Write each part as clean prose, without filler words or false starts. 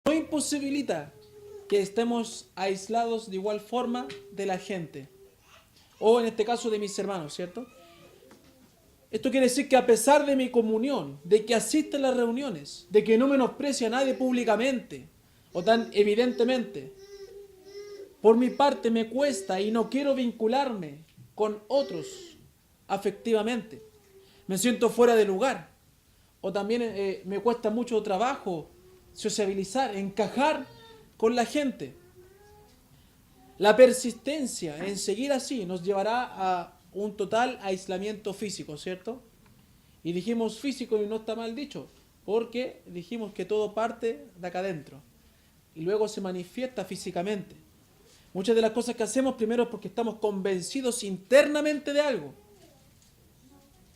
no imposibilita que estemos aislados de igual forma de la gente. O en este caso de mis hermanos, ¿cierto? Esto quiere decir que a pesar de mi comunión, de que asiste a las reuniones, de que no menosprecio a nadie públicamente o tan evidentemente, por mi parte me cuesta y no quiero vincularme con otros afectivamente. Me siento fuera de lugar. O también me cuesta mucho trabajo sociabilizar, encajar con la gente. La persistencia en seguir así nos llevará a un total aislamiento físico, ¿cierto? Y dijimos físico y no está mal dicho, porque dijimos que todo parte de acá adentro y luego se manifiesta físicamente. Muchas de las cosas que hacemos primero es porque estamos convencidos internamente de algo.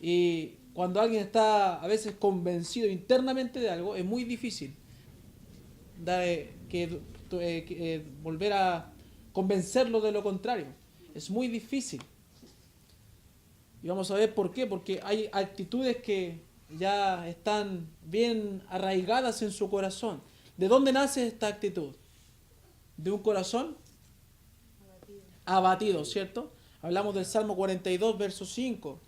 Y cuando alguien está a veces convencido internamente de algo, es muy difícil volver a convencerlo de lo contrario. Es muy difícil. Y vamos a ver por qué. Porque hay actitudes que ya están bien arraigadas en su corazón. ¿De dónde nace esta actitud? De un corazón abatido, ¿cierto? Hablamos del Salmo 42, verso 5.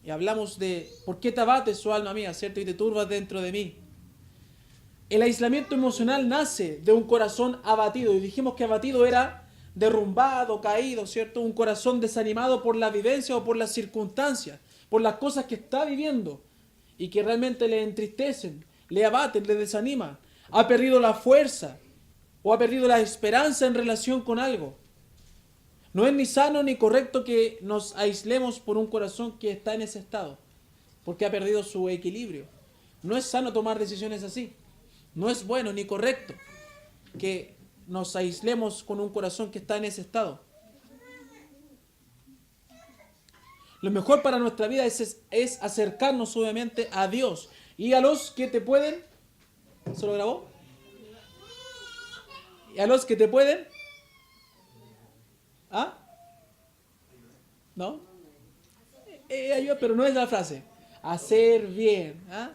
Y hablamos de ¿por qué te abates, oh alma mía, ¿cierto? Y te turbas dentro de mí. El aislamiento emocional nace de un corazón abatido. Y dijimos que abatido era derrumbado, caído, ¿cierto? Un corazón desanimado por la vivencia o por las circunstancias, por las cosas que está viviendo y que realmente le entristecen, le abaten, le desaniman. Ha perdido la fuerza o ha perdido la esperanza en relación con algo. No es ni sano ni correcto que nos aislemos por un corazón que está en ese estado, porque ha perdido su equilibrio. No es sano tomar decisiones así. No es bueno ni correcto que nos aislemos con un corazón que está en ese estado. Lo mejor para nuestra vida es acercarnos obviamente a Dios. Y a los que te pueden, ¿se lo grabó? Y a los que te pueden, ¿ah? ¿No? Ayuda, pero no es la frase. Hacer bien, ¿ah?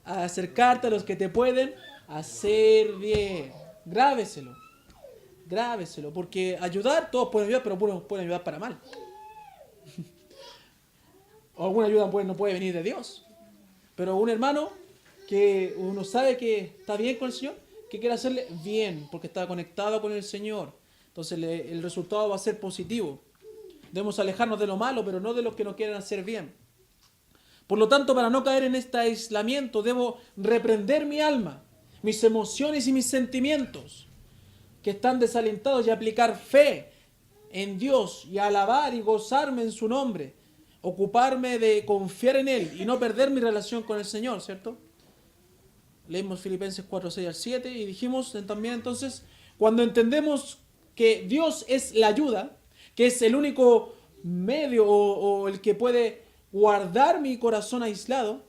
Acercarte a los que te pueden hacer bien. Grábeselo. Grábeselo. Porque ayudar, todos pueden ayudar, pero pueden ayudar para mal. O alguna ayuda no puede venir de Dios. Pero un hermano que uno sabe que está bien con el Señor, que quiere hacerle bien, porque está conectado con el Señor. Entonces el resultado va a ser positivo. Debemos alejarnos de lo malo, pero no de los que nos quieren hacer bien. Por lo tanto, para no caer en este aislamiento, debo reprender mi alma, mis emociones y mis sentimientos que están desalentados y aplicar fe en Dios y alabar y gozarme en su nombre. Ocuparme de confiar en Él y no perder mi relación con el Señor, ¿cierto? Leímos Filipenses 4, 6 al 7 y dijimos también entonces, cuando entendemos que Dios es la ayuda, que es el único medio o el que puede guardar mi corazón aislado,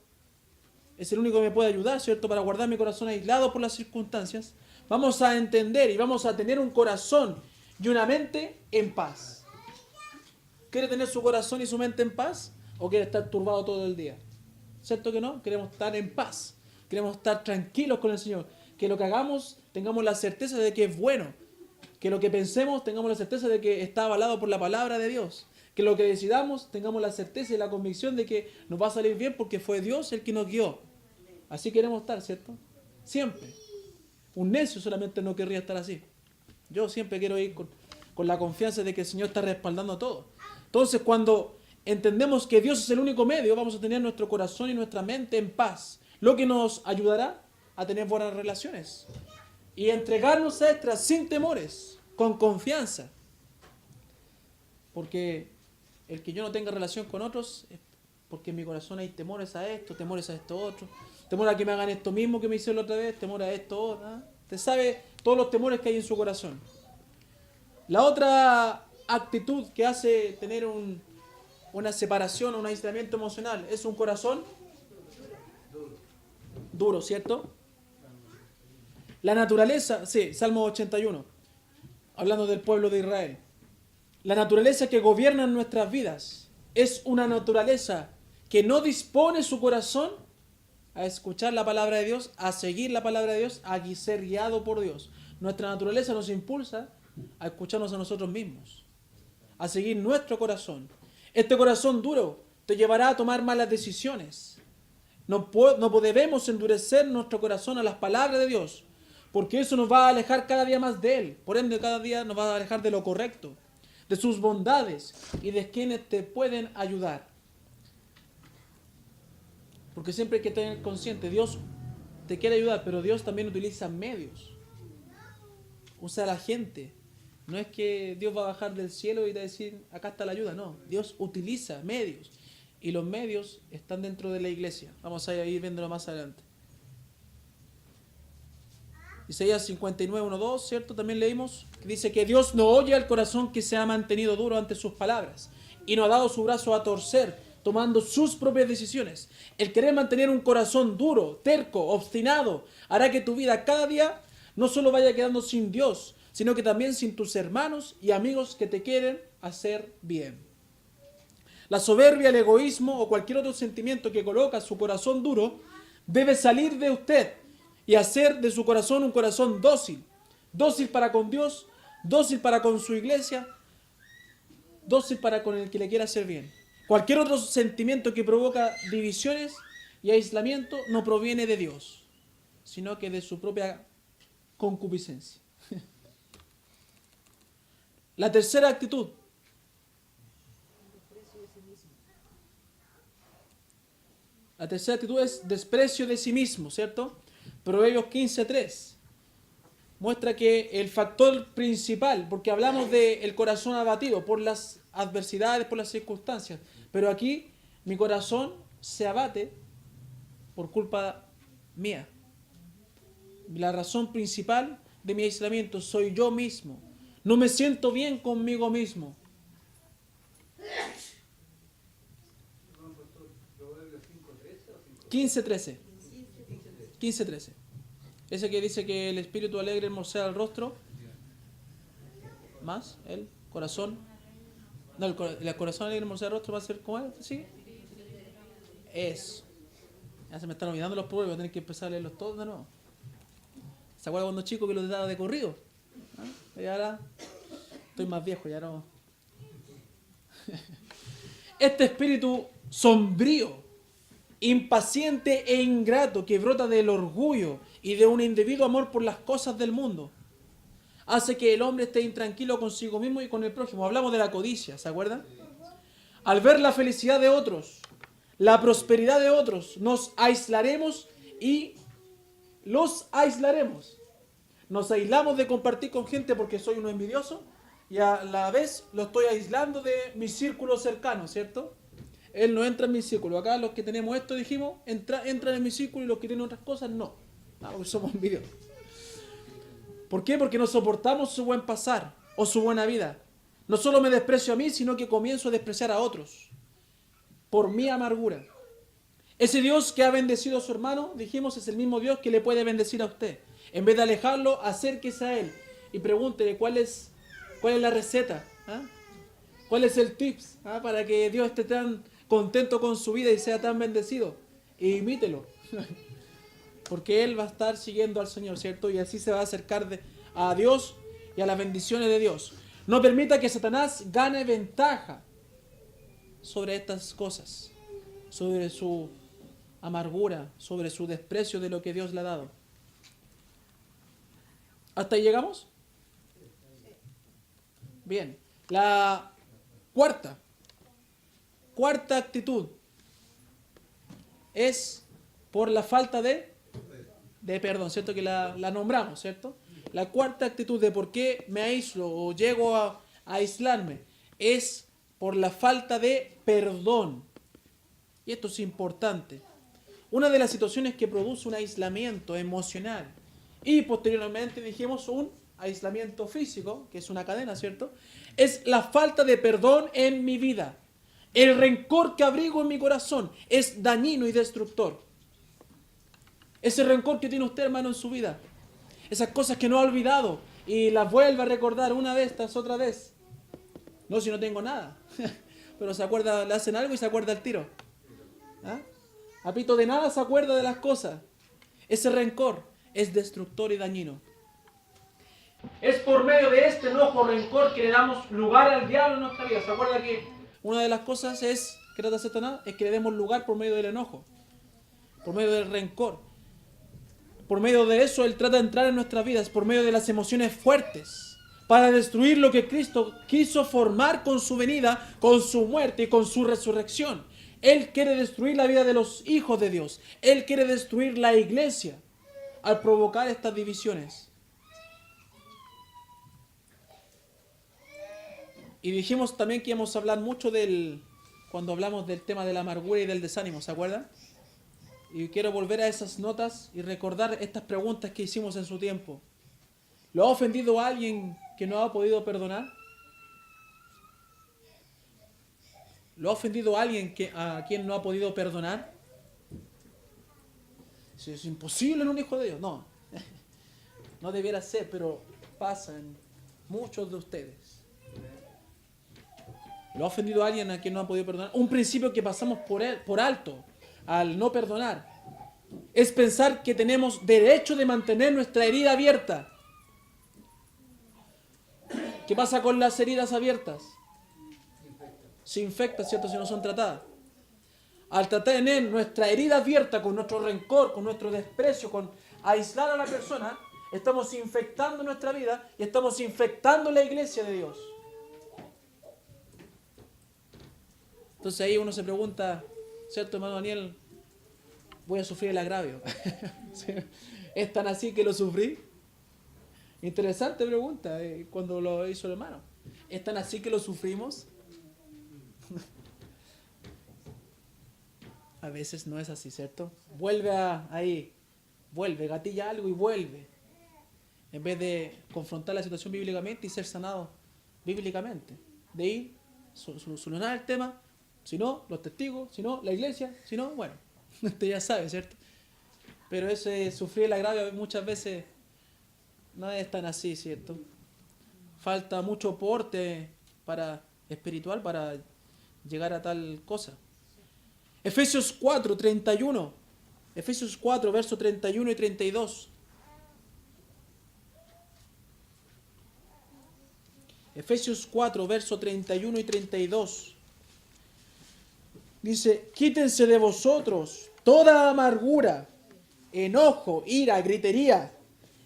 es el único que me puede ayudar, ¿cierto? Para guardar mi corazón aislado por las circunstancias, vamos a entender y vamos a tener un corazón y una mente en paz. ¿Quiere tener su corazón y su mente en paz? ¿O quiere estar turbado todo el día? ¿Cierto que no? Queremos estar en paz. Queremos estar tranquilos con el Señor. Que lo que hagamos tengamos la certeza de que es bueno. Que lo que pensemos tengamos la certeza de que está avalado por la palabra de Dios. Que lo que decidamos tengamos la certeza y la convicción de que nos va a salir bien porque fue Dios el que nos guió. Así queremos estar, ¿cierto? Siempre. Un necio solamente no querría estar así. Yo siempre quiero ir con la confianza de que el Señor está respaldando todo. Entonces, cuando entendemos que Dios es el único medio, vamos a tener nuestro corazón y nuestra mente en paz, lo que nos ayudará a tener buenas relaciones y entregarnos a estas sin temores, con confianza. Porque el que yo no tenga relación con otros es porque en mi corazón hay temores a esto otro, temor a que me hagan esto mismo que me hicieron la otra vez, temor a esto otro. ¿Eh? Usted sabe todos los temores que hay en su corazón. La otra actitud que hace tener una separación, un aislamiento emocional, es un corazón duro, ¿cierto? La naturaleza, sí, Salmo 81, hablando del pueblo de Israel. La naturaleza que gobierna en nuestras vidas es una naturaleza que no dispone su corazón a escuchar la palabra de Dios, a seguir la palabra de Dios, a ser guiado por Dios. Nuestra naturaleza nos impulsa a escucharnos a nosotros mismos, a seguir nuestro corazón. Este corazón duro te llevará a tomar malas decisiones. No debemos endurecer nuestro corazón a las palabras de Dios, porque eso nos va a alejar cada día más de Él. Por ende, cada día nos va a alejar de lo correcto, de sus bondades y de quienes te pueden ayudar. Porque siempre hay que tener consciente, Dios te quiere ayudar, pero Dios también utiliza medios. Usa a la gente. No es que Dios va a bajar del cielo y te va a decir, acá está la ayuda. No, Dios utiliza medios. Y los medios están dentro de la iglesia. Vamos a ir viéndolo más adelante. Isaías 59, 1, 2, ¿cierto? También leímos. Que dice que Dios no oye al corazón que se ha mantenido duro ante sus palabras. Y no ha dado su brazo a torcer, tomando sus propias decisiones. El querer mantener un corazón duro, terco, obstinado, hará que tu vida cada día no solo vaya quedando sin Dios, sino que también sin tus hermanos y amigos que te quieren hacer bien. La soberbia, el egoísmo o cualquier otro sentimiento que coloca su corazón duro debe salir de usted y hacer de su corazón un corazón dócil. Dócil para con Dios, dócil para con su iglesia, dócil para con el que le quiera hacer bien. Cualquier otro sentimiento que provoca divisiones y aislamiento no proviene de Dios, sino que de su propia concupiscencia. La tercera actitud. La tercera actitud es desprecio de sí mismo, ¿cierto? Proverbios 15:3 muestra que el factor principal, porque hablamos del corazón abatido por las adversidades, por las circunstancias, pero aquí mi corazón se abate por culpa mía. La razón principal de mi aislamiento soy yo mismo. No me siento bien conmigo mismo. 15:13. 15:13. Ese que dice que el espíritu alegre hermosea el rostro. Más, el corazón. No, el corazón alegre hermosea el rostro va a ser como es, ¿sí? Eso. Ya se me están olvidando los proverbios, voy a tener que empezar a leerlos todos de nuevo. ¿Se acuerdan cuando chico que los daba de corrido? ¿Ah? Y ahora estoy más viejo, ya no. Este espíritu sombrío, impaciente e ingrato que brota del orgullo y de un indebido amor por las cosas del mundo, hace que el hombre esté intranquilo consigo mismo y con el prójimo. Hablamos de la codicia, ¿se acuerdan? Al ver la felicidad de otros, la prosperidad de otros, nos aislaremos y los aislaremos. Nos aislamos de compartir con gente porque soy uno envidioso y a la vez lo estoy aislando de mi círculo cercano, ¿cierto? Él no entra en mi círculo. Acá los que tenemos esto, dijimos, entran en mi círculo y los que tienen otras cosas, no. Porque somos envidiosos. ¿Por qué? Porque no soportamos su buen pasar o su buena vida. No solo me desprecio a mí, sino que comienzo a despreciar a otros por mi amargura. Ese Dios que ha bendecido a su hermano, dijimos, es el mismo Dios que le puede bendecir a usted. En vez de alejarlo, acérquese a Él y pregúntele cuál es la receta, ¿ah? ¿Cuál es el tips para que Dios esté tan contento con su vida y sea tan bendecido? E imítelo. Porque Él va a estar siguiendo al Señor, ¿cierto? Y así se va a acercar a Dios y a las bendiciones de Dios. No permita que Satanás gane ventaja sobre estas cosas, sobre su amargura, sobre su desprecio de lo que Dios le ha dado. ¿Hasta ahí llegamos? Bien. La cuarta actitud es por la falta de perdón, ¿cierto? Que la nombramos, ¿cierto? La cuarta actitud de por qué me aíslo o llego a aislarme es por la falta de perdón. Y esto es importante. Una de las situaciones que produce un aislamiento emocional y posteriormente dijimos un aislamiento físico, que es una cadena, ¿cierto? Es la falta de perdón en mi vida. El rencor que abrigo en mi corazón es dañino y destructor. Ese rencor que tiene usted, hermano, en su vida. Esas cosas que no ha olvidado y las vuelve a recordar una vez tras otra vez. No, si no tengo nada. Pero se acuerda, le hacen algo y se acuerda el tiro. ¿Ah? Repito, de nada se acuerda de las cosas. Ese rencor es destructor y dañino. Es por medio de este enojo, rencor, que le damos lugar al diablo en nuestra vida. ¿Se acuerda que una de las cosas que trata Satanás es que le demos lugar por medio del enojo, por medio del rencor? Por medio de eso Él trata de entrar en nuestras vidas, por medio de las emociones fuertes, para destruir lo que Cristo quiso formar con su venida, con su muerte y con su resurrección. Él quiere destruir la vida de los hijos de Dios. Él quiere destruir la iglesia al provocar estas divisiones. Y dijimos también que íbamos a hablar mucho cuando hablamos del tema de la amargura y del desánimo, ¿se acuerdan? Y quiero volver a esas notas y recordar estas preguntas que hicimos en su tiempo. ¿Lo ha ofendido a alguien que no ha podido perdonar? ¿Lo ha ofendido a alguien a quien no ha podido perdonar? Es imposible en un hijo de Dios. No, no debiera ser, pero pasa en muchos de ustedes. ¿Lo ha ofendido a alguien a quien no ha podido perdonar? Un principio que pasamos por alto al no perdonar es pensar que tenemos derecho de mantener nuestra herida abierta. ¿Qué pasa con las heridas abiertas? Se infectan, ¿cierto?, si no son tratadas. Al tratar de tener nuestra herida abierta con nuestro rencor, con nuestro desprecio, con aislar a la persona, estamos infectando nuestra vida y estamos infectando la iglesia de Dios. Entonces ahí uno se pregunta, ¿cierto, hermano Daniel? Voy a sufrir el agravio. ¿Es tan así que lo sufrí? Interesante pregunta cuando lo hizo el hermano. ¿Es tan así que lo sufrimos? A veces no es así, ¿cierto? Vuelve ahí, gatilla algo y vuelve. En vez de confrontar la situación bíblicamente y ser sanado bíblicamente. De ahí, solucionar el tema. Si no, los testigos. Si no, la iglesia. Si no, bueno, usted ya sabe, ¿cierto? Pero ese sufrir el agravio muchas veces no es tan así, ¿cierto? Falta mucho porte espiritual para llegar a tal cosa. Efesios 4, 31. Efesios 4, versos 31 y 32. Efesios 4, versos 31 y 32. Dice, quítense de vosotros toda amargura, enojo, ira, gritería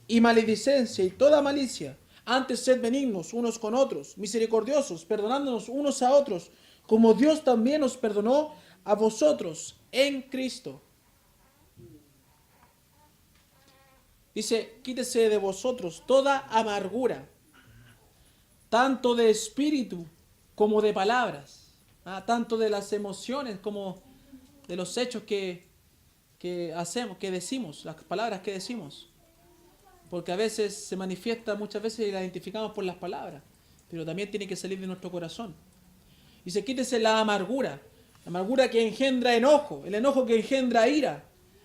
y maledicencia y toda malicia. Antes sed benignos unos con otros, misericordiosos, perdonándonos unos a otros, como Dios también os perdonó a vosotros en Cristo. Dice, quítese de vosotros toda amargura, tanto de espíritu como de palabras, tanto de las emociones como de los hechos que hacemos, que decimos, las palabras que decimos. Porque a veces se manifiesta, muchas veces y la identificamos por las palabras, pero también tiene que salir de nuestro corazón. Dice, quítese la amargura que engendra enojo, el enojo que engendra ira,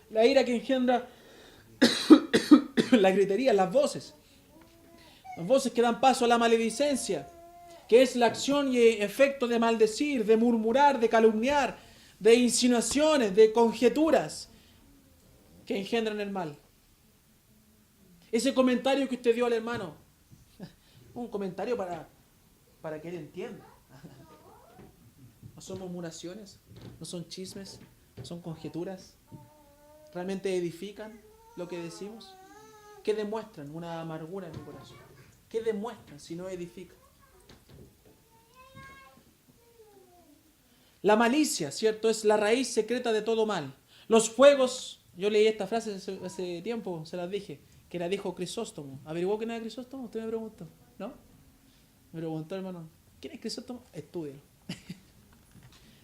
la ira que engendra la gritería, las voces que dan paso a la maledicencia, que es la acción y efecto de maldecir, de murmurar, de calumniar, de insinuaciones, de conjeturas que engendran el mal. Ese comentario que usted dio al hermano, un comentario para que él entienda. No son murmuraciones, no son chismes, son conjeturas. ¿Realmente edifican lo que decimos? ¿Qué demuestran? Una amargura en mi corazón. ¿Qué demuestran si no edifican? La malicia, ¿cierto? Es la raíz secreta de todo mal. Los fuegos, yo leí esta frase hace tiempo, se las dije, que la dijo Crisóstomo. ¿Averiguó quién era Crisóstomo? Usted me preguntó, ¿no? Me preguntó, hermano, ¿quién es Crisóstomo? Estúdielo.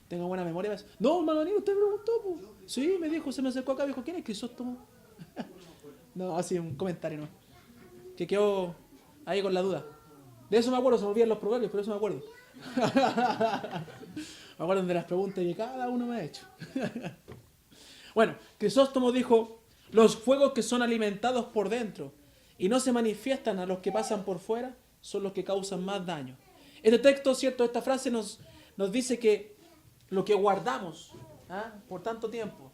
Tengo buena memoria. No, hermano, usted me preguntó. Po. Sí, me dijo, se me acercó acá y dijo, ¿quién es Crisóstomo? No, así un comentario, ¿no? Que quedó ahí con la duda. De eso me acuerdo, se me olvidan los proverbios, pero eso me acuerdo. Me acuerdo de las preguntas que cada uno me ha hecho. Bueno, Crisóstomo dijo, los fuegos que son alimentados por dentro y no se manifiestan a los que pasan por fuera son los que causan más daño. Este texto, ¿cierto? Esta frase nos dice que lo que guardamos por tanto tiempo,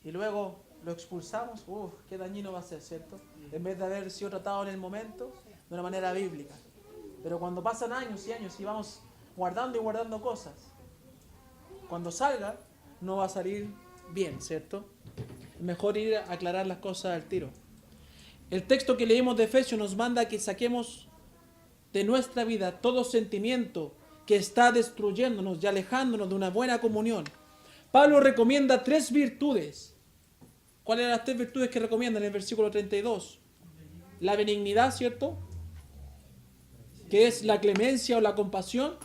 y luego lo expulsamos, qué dañino va a ser, ¿cierto? En vez de haber sido tratado en el momento de una manera bíblica. Pero cuando pasan años y años y vamos guardando y guardando cosas, cuando salga no va a salir bien, ¿cierto? Es mejor ir a aclarar las cosas al tiro. El texto que leímos de Efesios nos manda que saquemos de nuestra vida todo sentimiento que está destruyéndonos y alejándonos de una buena comunión. Pablo recomienda 3 virtudes. ¿Cuáles eran las 3 virtudes que recomienda en el versículo 32? La benignidad, ¿cierto? Que es la clemencia o la compasión.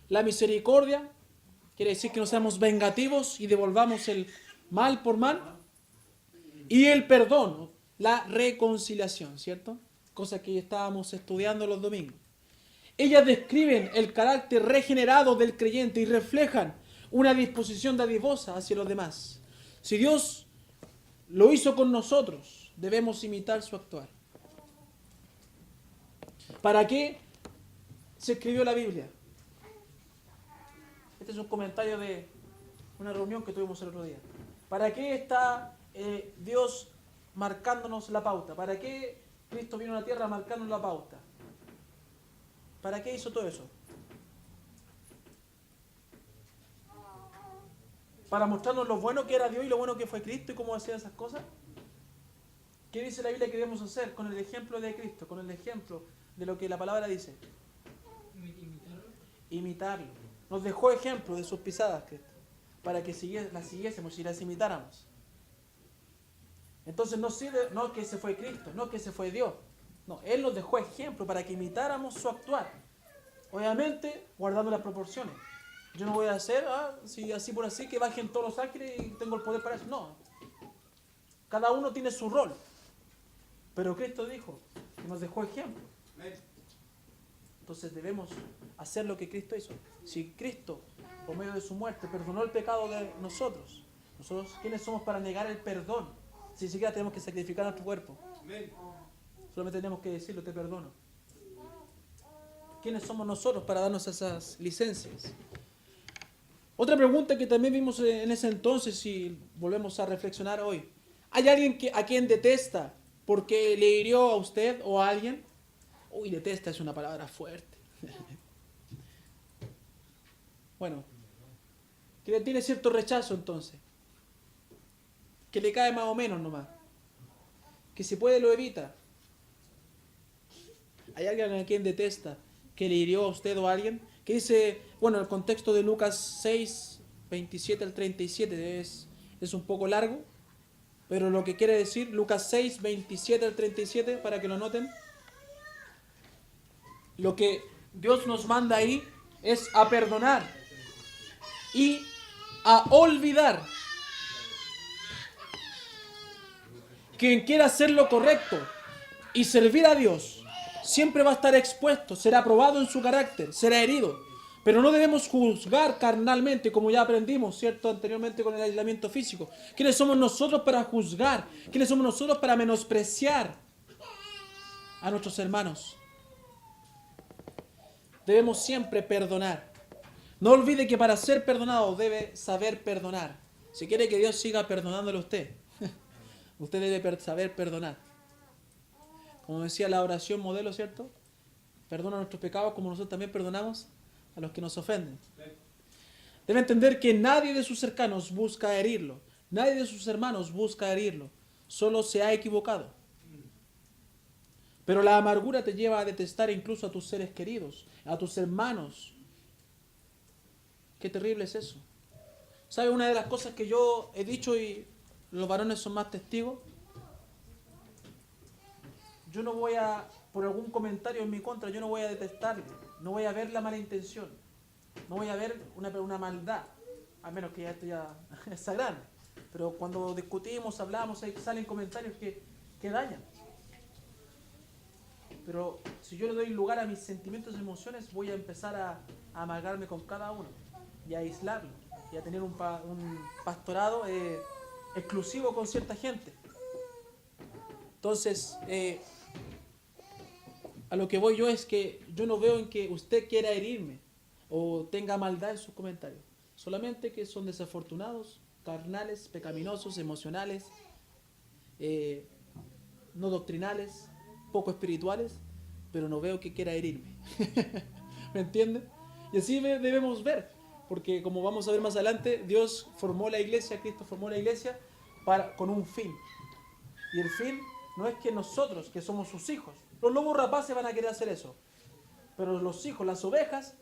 La misericordia, quiere decir que no seamos vengativos y devolvamos el mal por mal. Y el perdón, la reconciliación, ¿cierto? Cosa que estábamos estudiando los domingos. Ellas describen el carácter regenerado del creyente y reflejan una disposición dadivosa hacia los demás. Si Dios lo hizo con nosotros, debemos imitar su actuar. ¿Para qué se escribió la Biblia? Este es un comentario de una reunión que tuvimos el otro día. ¿Para qué está Dios marcándonos la pauta? ¿Para qué Cristo vino a la tierra marcándonos la pauta? ¿Para qué hizo todo eso? ¿Para mostrarnos lo bueno que era Dios y lo bueno que fue Cristo y cómo hacía esas cosas? ¿Qué dice la Biblia que debemos hacer? Con el ejemplo de Cristo, con el ejemplo de lo que la palabra dice. Imitarlo. Nos dejó ejemplo de sus pisadas, Cristo, para que las siguiésemos y las imitáramos. Entonces no que ese fue Cristo, no que ese fue Dios. No, Él nos dejó ejemplo para que imitáramos su actuar. Obviamente, guardando las proporciones. Yo no voy a hacer, si así por así, que bajen todos los ángeles y tengo el poder para eso. No. Cada uno tiene su rol. Pero Cristo dijo que nos dejó ejemplo. Entonces debemos hacer lo que Cristo hizo. Si Cristo, por medio de su muerte, perdonó el pecado de nosotros, ¿quiénes somos para negar el perdón? Si siquiera tenemos que sacrificar nuestro cuerpo. Solamente tenemos que decirlo, te perdono. ¿Quiénes somos nosotros para darnos esas licencias? Otra pregunta que también vimos en ese entonces y volvemos a reflexionar hoy. ¿Hay alguien a quien detesta porque le hirió a usted o a alguien? Uy, detesta es una palabra fuerte. Bueno, que le tiene cierto rechazo entonces. Que le cae más o menos nomás. Que si puede lo evita. ¿Hay alguien a quien detesta que le hirió a usted o a alguien? Que dice, bueno, el contexto de Lucas 6, 27 al 37 es un poco largo, pero lo que quiere decir, Lucas 6, 27 al 37, para que lo noten, lo que Dios nos manda ahí es a perdonar y a olvidar. Quien quiera hacer lo correcto y servir a Dios siempre va a estar expuesto, será probado en su carácter, será herido. Pero no debemos juzgar carnalmente, como ya aprendimos, ¿cierto? Anteriormente con el aislamiento físico. ¿Quiénes somos nosotros para juzgar? ¿Quiénes somos nosotros para menospreciar a nuestros hermanos? Debemos siempre perdonar. No olvide que para ser perdonado debe saber perdonar. Si quiere que Dios siga perdonándole a usted, usted debe saber perdonar. Como decía la oración modelo, ¿cierto? Perdona nuestros pecados como nosotros también perdonamos a los que nos ofenden. Debe entender que nadie de sus cercanos busca herirlo. Nadie de sus hermanos busca herirlo. Solo se ha equivocado. Pero la amargura te lleva a detestar incluso a tus seres queridos, a tus hermanos. Qué terrible es eso. ¿Sabe una de las cosas que yo he dicho y los varones son más testigos? Yo no voy a, por algún comentario en mi contra, yo no voy a detestarle. No voy a ver la mala intención. No voy a ver una maldad. A menos que ya esto ya es grande. Pero cuando discutimos, hablamos, salen comentarios que dañan. Pero si yo le doy lugar a mis sentimientos y emociones, voy a empezar a amargarme con cada uno. Y a aislarlo. Y a tener un pastorado exclusivo con cierta gente. Entonces, a lo que voy yo es que yo no veo en que usted quiera herirme o tenga maldad en sus comentarios. Solamente que son desafortunados carnales, pecaminosos, emocionales, no doctrinales, poco espirituales, pero no veo que quiera herirme. ¿Me entienden? Y así debemos ver, porque como vamos a ver más adelante, Dios formó la iglesia, Cristo formó la iglesia con un fin. Y el fin no es que nosotros, que somos sus hijos, los lobos rapaces van a querer hacer eso, pero los hijos, las ovejas,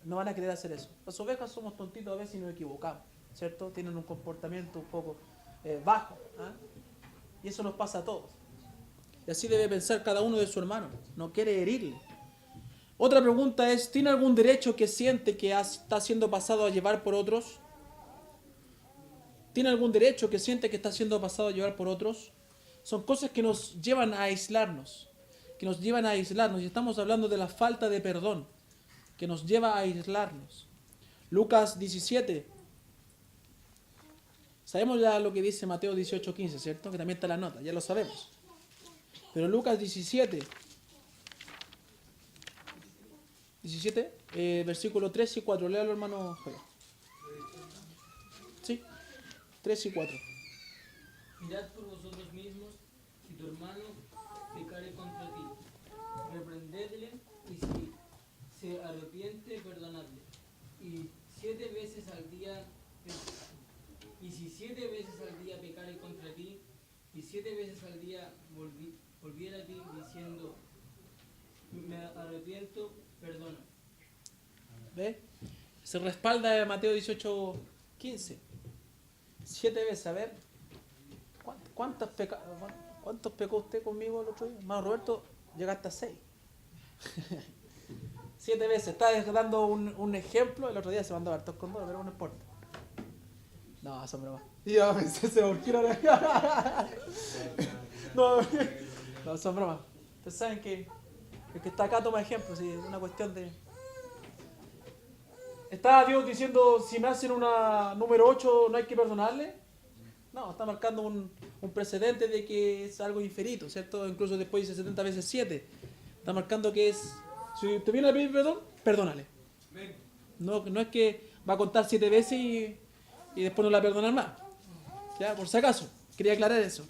no van a querer hacer eso. Las ovejas somos tontitos a veces y nos equivocamos, ¿cierto? Tienen un comportamiento un poco bajo, ¿eh? Y eso nos pasa a todos. Y así debe pensar cada uno de su hermano, no quiere herirle. Otra pregunta es, ¿tiene algún derecho que siente que está siendo pasado a llevar por otros? ¿Tiene algún derecho que siente que está siendo pasado a llevar por otros? Son cosas que nos llevan a aislarnos, y estamos hablando de la falta de perdón, que nos lleva a aislarnos. Lucas 17. Sabemos ya lo que dice Mateo 18:15, ¿cierto? Que también está la nota, ya lo sabemos. Pero Lucas 17, versículo 3 y 4. Léalo, hermano Joya. Sí, 3 y 4. Mirad por vosotros mismos, si tu hermano pecare contra ti, reprendedle, y si se arrepiente, perdonadle. Y 7 veces al día, y si 7 veces al día pecare contra ti, y 7 veces al día volviera a ti diciendo, me arrepiento, perdona. ¿Ve? Se respalda de Mateo 18:15. 7 veces, a ver. ¿Cuántos pecó usted conmigo el otro día? Hermano Roberto, llegaste a 6. 7 veces. Está dando un ejemplo. El otro día se mandó hartos con 2, pero no importa. No, son bromas. Yo pensé, se volvieron. No, son bromas. Ustedes saben que el que está acá toma ejemplo. ¿Sí? Es una cuestión de... ¿Está Dios diciendo si me hacen una número 8 no hay que perdonarle? No, está marcando un precedente de que es algo infinito, ¿cierto? Incluso después dice 70 veces 7. Está marcando que es, si te viene a pedir perdón, perdónale. No es que va a contar 7 veces y después no la perdonar más. Ya, por si acaso, quería aclarar eso.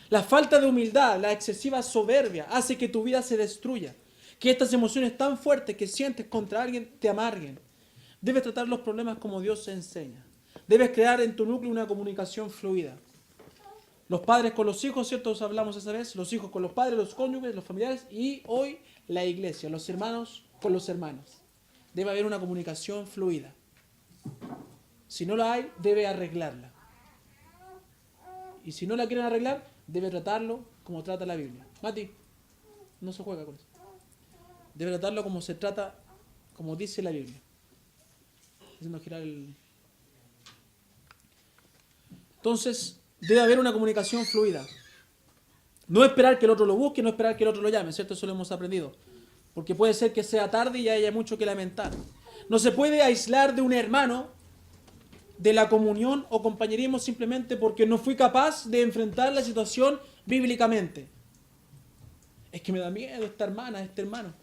La falta de humildad, la excesiva soberbia, hace que tu vida se destruya. Que estas emociones tan fuertes que sientes contra alguien te amarguen. Debes tratar los problemas como Dios enseña. Debes crear en tu núcleo una comunicación fluida. Los padres con los hijos, ¿cierto? Hablamos esa vez. Los hijos con los padres, los cónyuges, los familiares. Y hoy la iglesia, los hermanos con los hermanos. Debe haber una comunicación fluida. Si no la hay, debe arreglarla. Y si no la quieren arreglar, debe tratarlo como trata la Biblia. Mati, no se juega con eso. Debe tratarlo como se trata, como dice la Biblia. Haciendo girar el... Entonces, debe haber una comunicación fluida. No esperar que el otro lo busque, no esperar que el otro lo llame, ¿cierto? Eso lo hemos aprendido. Porque puede ser que sea tarde y haya mucho que lamentar. No se puede aislar de un hermano de la comunión o compañerismo simplemente porque no fui capaz de enfrentar la situación bíblicamente. Es que me da miedo esta hermana, este hermano.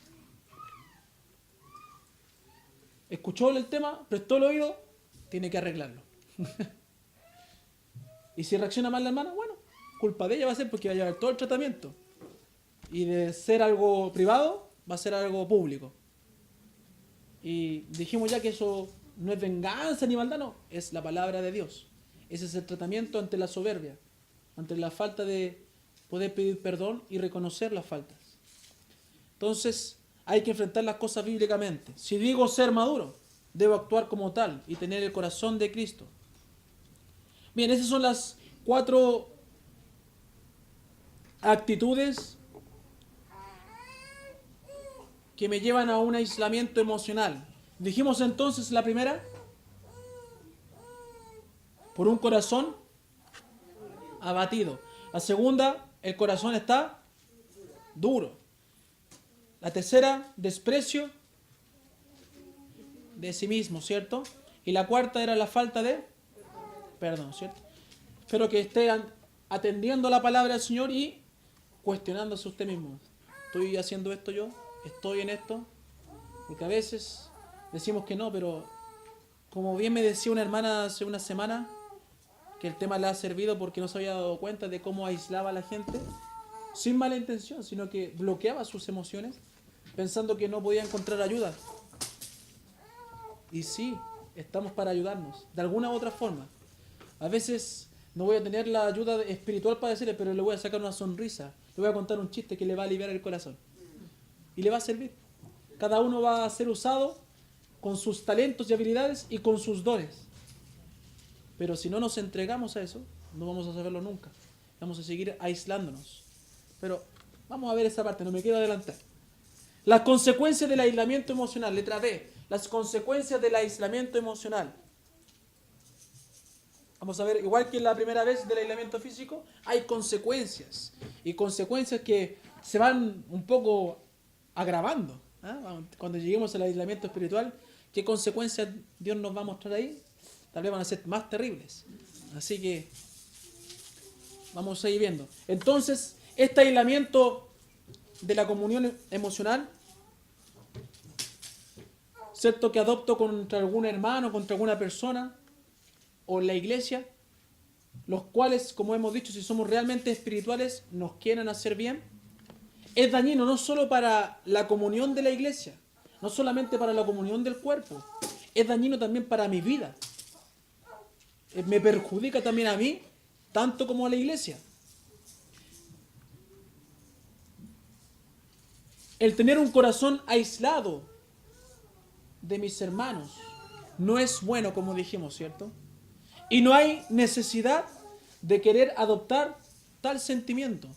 Escuchó el tema, prestó el oído, tiene que arreglarlo. Y si reacciona mal la hermana, bueno, culpa de ella va a ser porque va a llevar todo el tratamiento. Y de ser algo privado, va a ser algo público. Y dijimos ya que eso no es venganza ni maldad, no, es la palabra de Dios. Ese es el tratamiento ante la soberbia, ante la falta de poder pedir perdón y reconocer las faltas. Entonces, hay que enfrentar las cosas bíblicamente. Si digo ser maduro, debo actuar como tal y tener el corazón de Cristo. Bien, esas son las 4 actitudes que me llevan a un aislamiento emocional. Dijimos entonces la primera, por un corazón abatido. La segunda, el corazón está duro. La tercera, desprecio de sí mismo, ¿cierto? Y la cuarta era la falta de perdón, ¿cierto? Espero que esté atendiendo la palabra del Señor y cuestionándose usted mismo. ¿Estoy haciendo esto yo? ¿Estoy en esto? Porque a veces decimos que no, pero como bien me decía una hermana hace una semana, que el tema le ha servido porque no se había dado cuenta de cómo aislaba a la gente sin mala intención, sino que bloqueaba sus emociones pensando que no podía encontrar ayuda. Y sí, estamos para ayudarnos, de alguna u otra forma. A veces no voy a tener la ayuda espiritual para decirle, pero le voy a sacar una sonrisa, le voy a contar un chiste que le va a aliviar el corazón. Y le va a servir. Cada uno va a ser usado con sus talentos y habilidades y con sus dones. Pero si no nos entregamos a eso, no vamos a saberlo nunca. Vamos a seguir aislándonos. Pero vamos a ver esa parte, no me quiero adelantar. Las consecuencias del aislamiento emocional. Letra B. Las consecuencias del aislamiento emocional. Vamos a ver, igual que la primera vez del aislamiento físico, hay consecuencias. Y consecuencias que se van un poco agravando. Cuando lleguemos al aislamiento espiritual, ¿qué consecuencias Dios nos va a mostrar ahí? Tal vez van a ser más terribles. Así que vamos a ir viendo. Entonces, este aislamiento de la comunión emocional, ¿cierto? Que adopto contra algún hermano, contra alguna persona o en la iglesia, los cuales, como hemos dicho, si somos realmente espirituales, nos quieren hacer bien, es dañino no solo para la comunión de la iglesia, no solamente para la comunión del cuerpo, es dañino también para mi vida. Me perjudica también a mí, tanto como a la iglesia. El tener un corazón aislado de mis hermanos no es bueno, como dijimos, ¿cierto? Y no hay necesidad de querer adoptar tal sentimiento.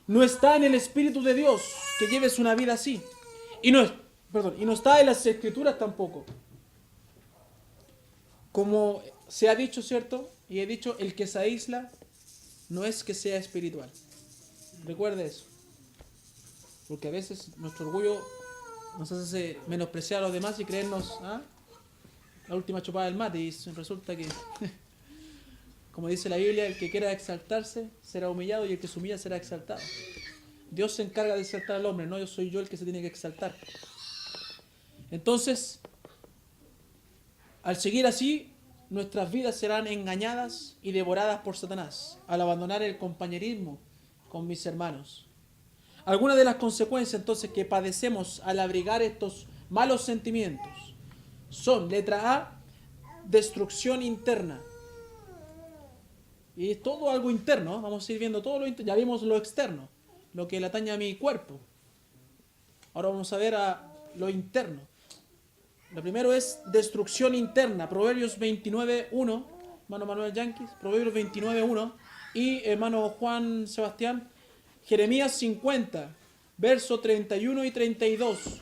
No está en el Espíritu de Dios que lleves una vida así. Y no está en las Escrituras tampoco. Como se ha dicho, ¿cierto? Y he dicho, el que se aísla no es que sea espiritual. Recuerde eso. Porque a veces nuestro orgullo nos hace menospreciar a los demás y creernos la última chupada del mate. Y resulta que, como dice la Biblia, el que quiera exaltarse será humillado y el que se humilla será exaltado. Dios se encarga de exaltar al hombre, no soy yo el que se tiene que exaltar. Entonces, al seguir así, nuestras vidas serán engañadas y devoradas por Satanás al abandonar el compañerismo con mis hermanos. Algunas de las consecuencias entonces que padecemos al abrigar estos malos sentimientos son, letra A, destrucción interna. Y es todo algo interno, ¿no? Vamos a ir viendo todo lo interno. Ya vimos lo externo, lo que le atañe a mi cuerpo. Ahora vamos a ver a lo interno. Lo primero es destrucción interna. Proverbios 29.1, hermano Manuel Yanquis, Proverbios 29.1 y hermano Juan Sebastián, Jeremías 50, verso 31 y 32.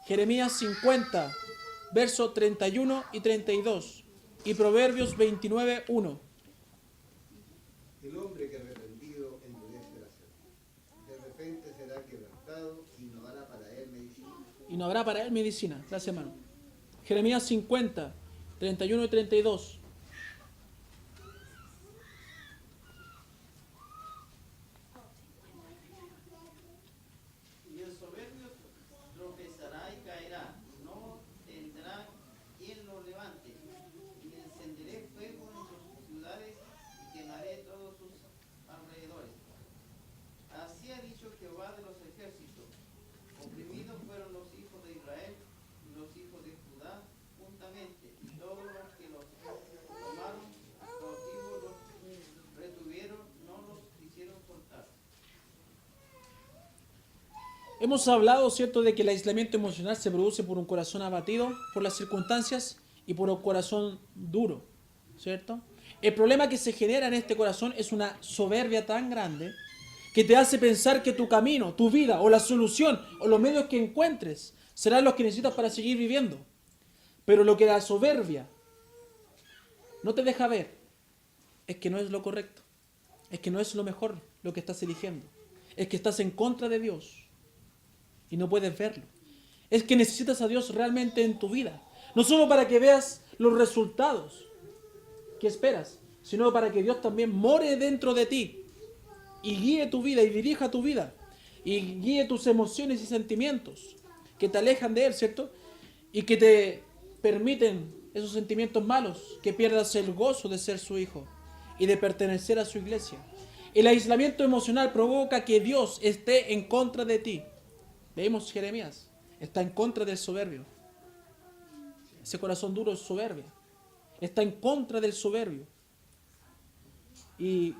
Jeremías 50, verso 31 y 32. Y Proverbios 29.1. El hombre que arrepentido endurece la sed. De repente será quebrantado y no habrá para él medicina. Y no habrá para él medicina. Gracias, hermano. Jeremías 50, 31 y 32. Y el soberbio tropezará y caerá, no tendrá quien lo levante. Y encenderé fuego en sus ciudades y quemaré todos sus alrededores. Así ha dicho Jehová de los ejércitos. Oprimidos fueron los hijos de Israel y los hijos de Judá juntamente, y todos los que los tomaron cautivos los retuvieron, no los quisieron soltar. Hemos hablado, ¿cierto?, de que el aislamiento emocional se produce por un corazón abatido por las circunstancias y por un corazón duro, ¿cierto? El problema que se genera en este corazón es una soberbia tan grande que te hace pensar que tu camino, tu vida o la solución o los medios que encuentres serán los que necesitas para seguir viviendo. Pero lo que la soberbia no te deja ver es que no es lo correcto, es que no es lo mejor lo que estás eligiendo, es que estás en contra de Dios y no puedes verlo. Es que necesitas a Dios realmente en tu vida, no solo para que veas los resultados que esperas, sino para que Dios también more dentro de ti y guíe tu vida y dirija tu vida y guíe tus emociones y sentimientos que te alejan de Él, ¿cierto? Y que te permiten esos sentimientos malos, que pierdas el gozo de ser su hijo y de pertenecer a su iglesia. El aislamiento emocional provoca que Dios esté en contra de ti. Leímos Jeremías, está en contra del soberbio. Ese corazón duro es soberbia. Está en contra del soberbio. Y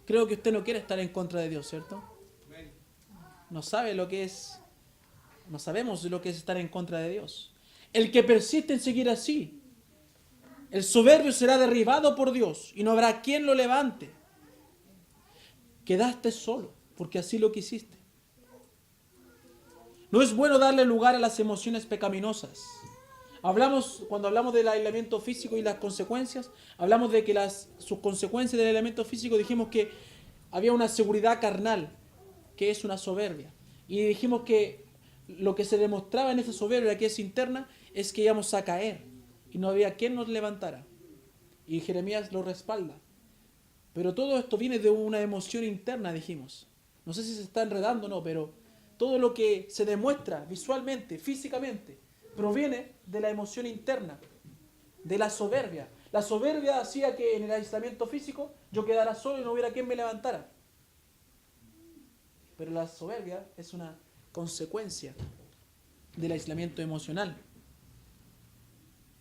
creo que usted no quiere estar en contra de Dios, ¿cierto? No sabe lo que es, no sabemos lo que es estar en contra de Dios. El que persiste en seguir así, el soberbio será derribado por Dios y no habrá quien lo levante. Quedaste solo porque así lo quisiste. No es bueno darle lugar a las emociones pecaminosas. Cuando hablamos del aislamiento físico y las consecuencias, hablamos de que sus consecuencias del aislamiento físico, dijimos que había una seguridad carnal, que es una soberbia. Y dijimos que lo que se demostraba en esa soberbia que es interna, es que íbamos a caer y no había quien nos levantara. Y Jeremías lo respalda. Pero todo esto viene de una emoción interna, dijimos. No sé si se está enredando o no, pero todo lo que se demuestra visualmente, físicamente, proviene de la emoción interna, de la soberbia. La soberbia hacía que en el aislamiento físico yo quedara solo y no hubiera quien me levantara. Pero la soberbia es una consecuencia del aislamiento emocional.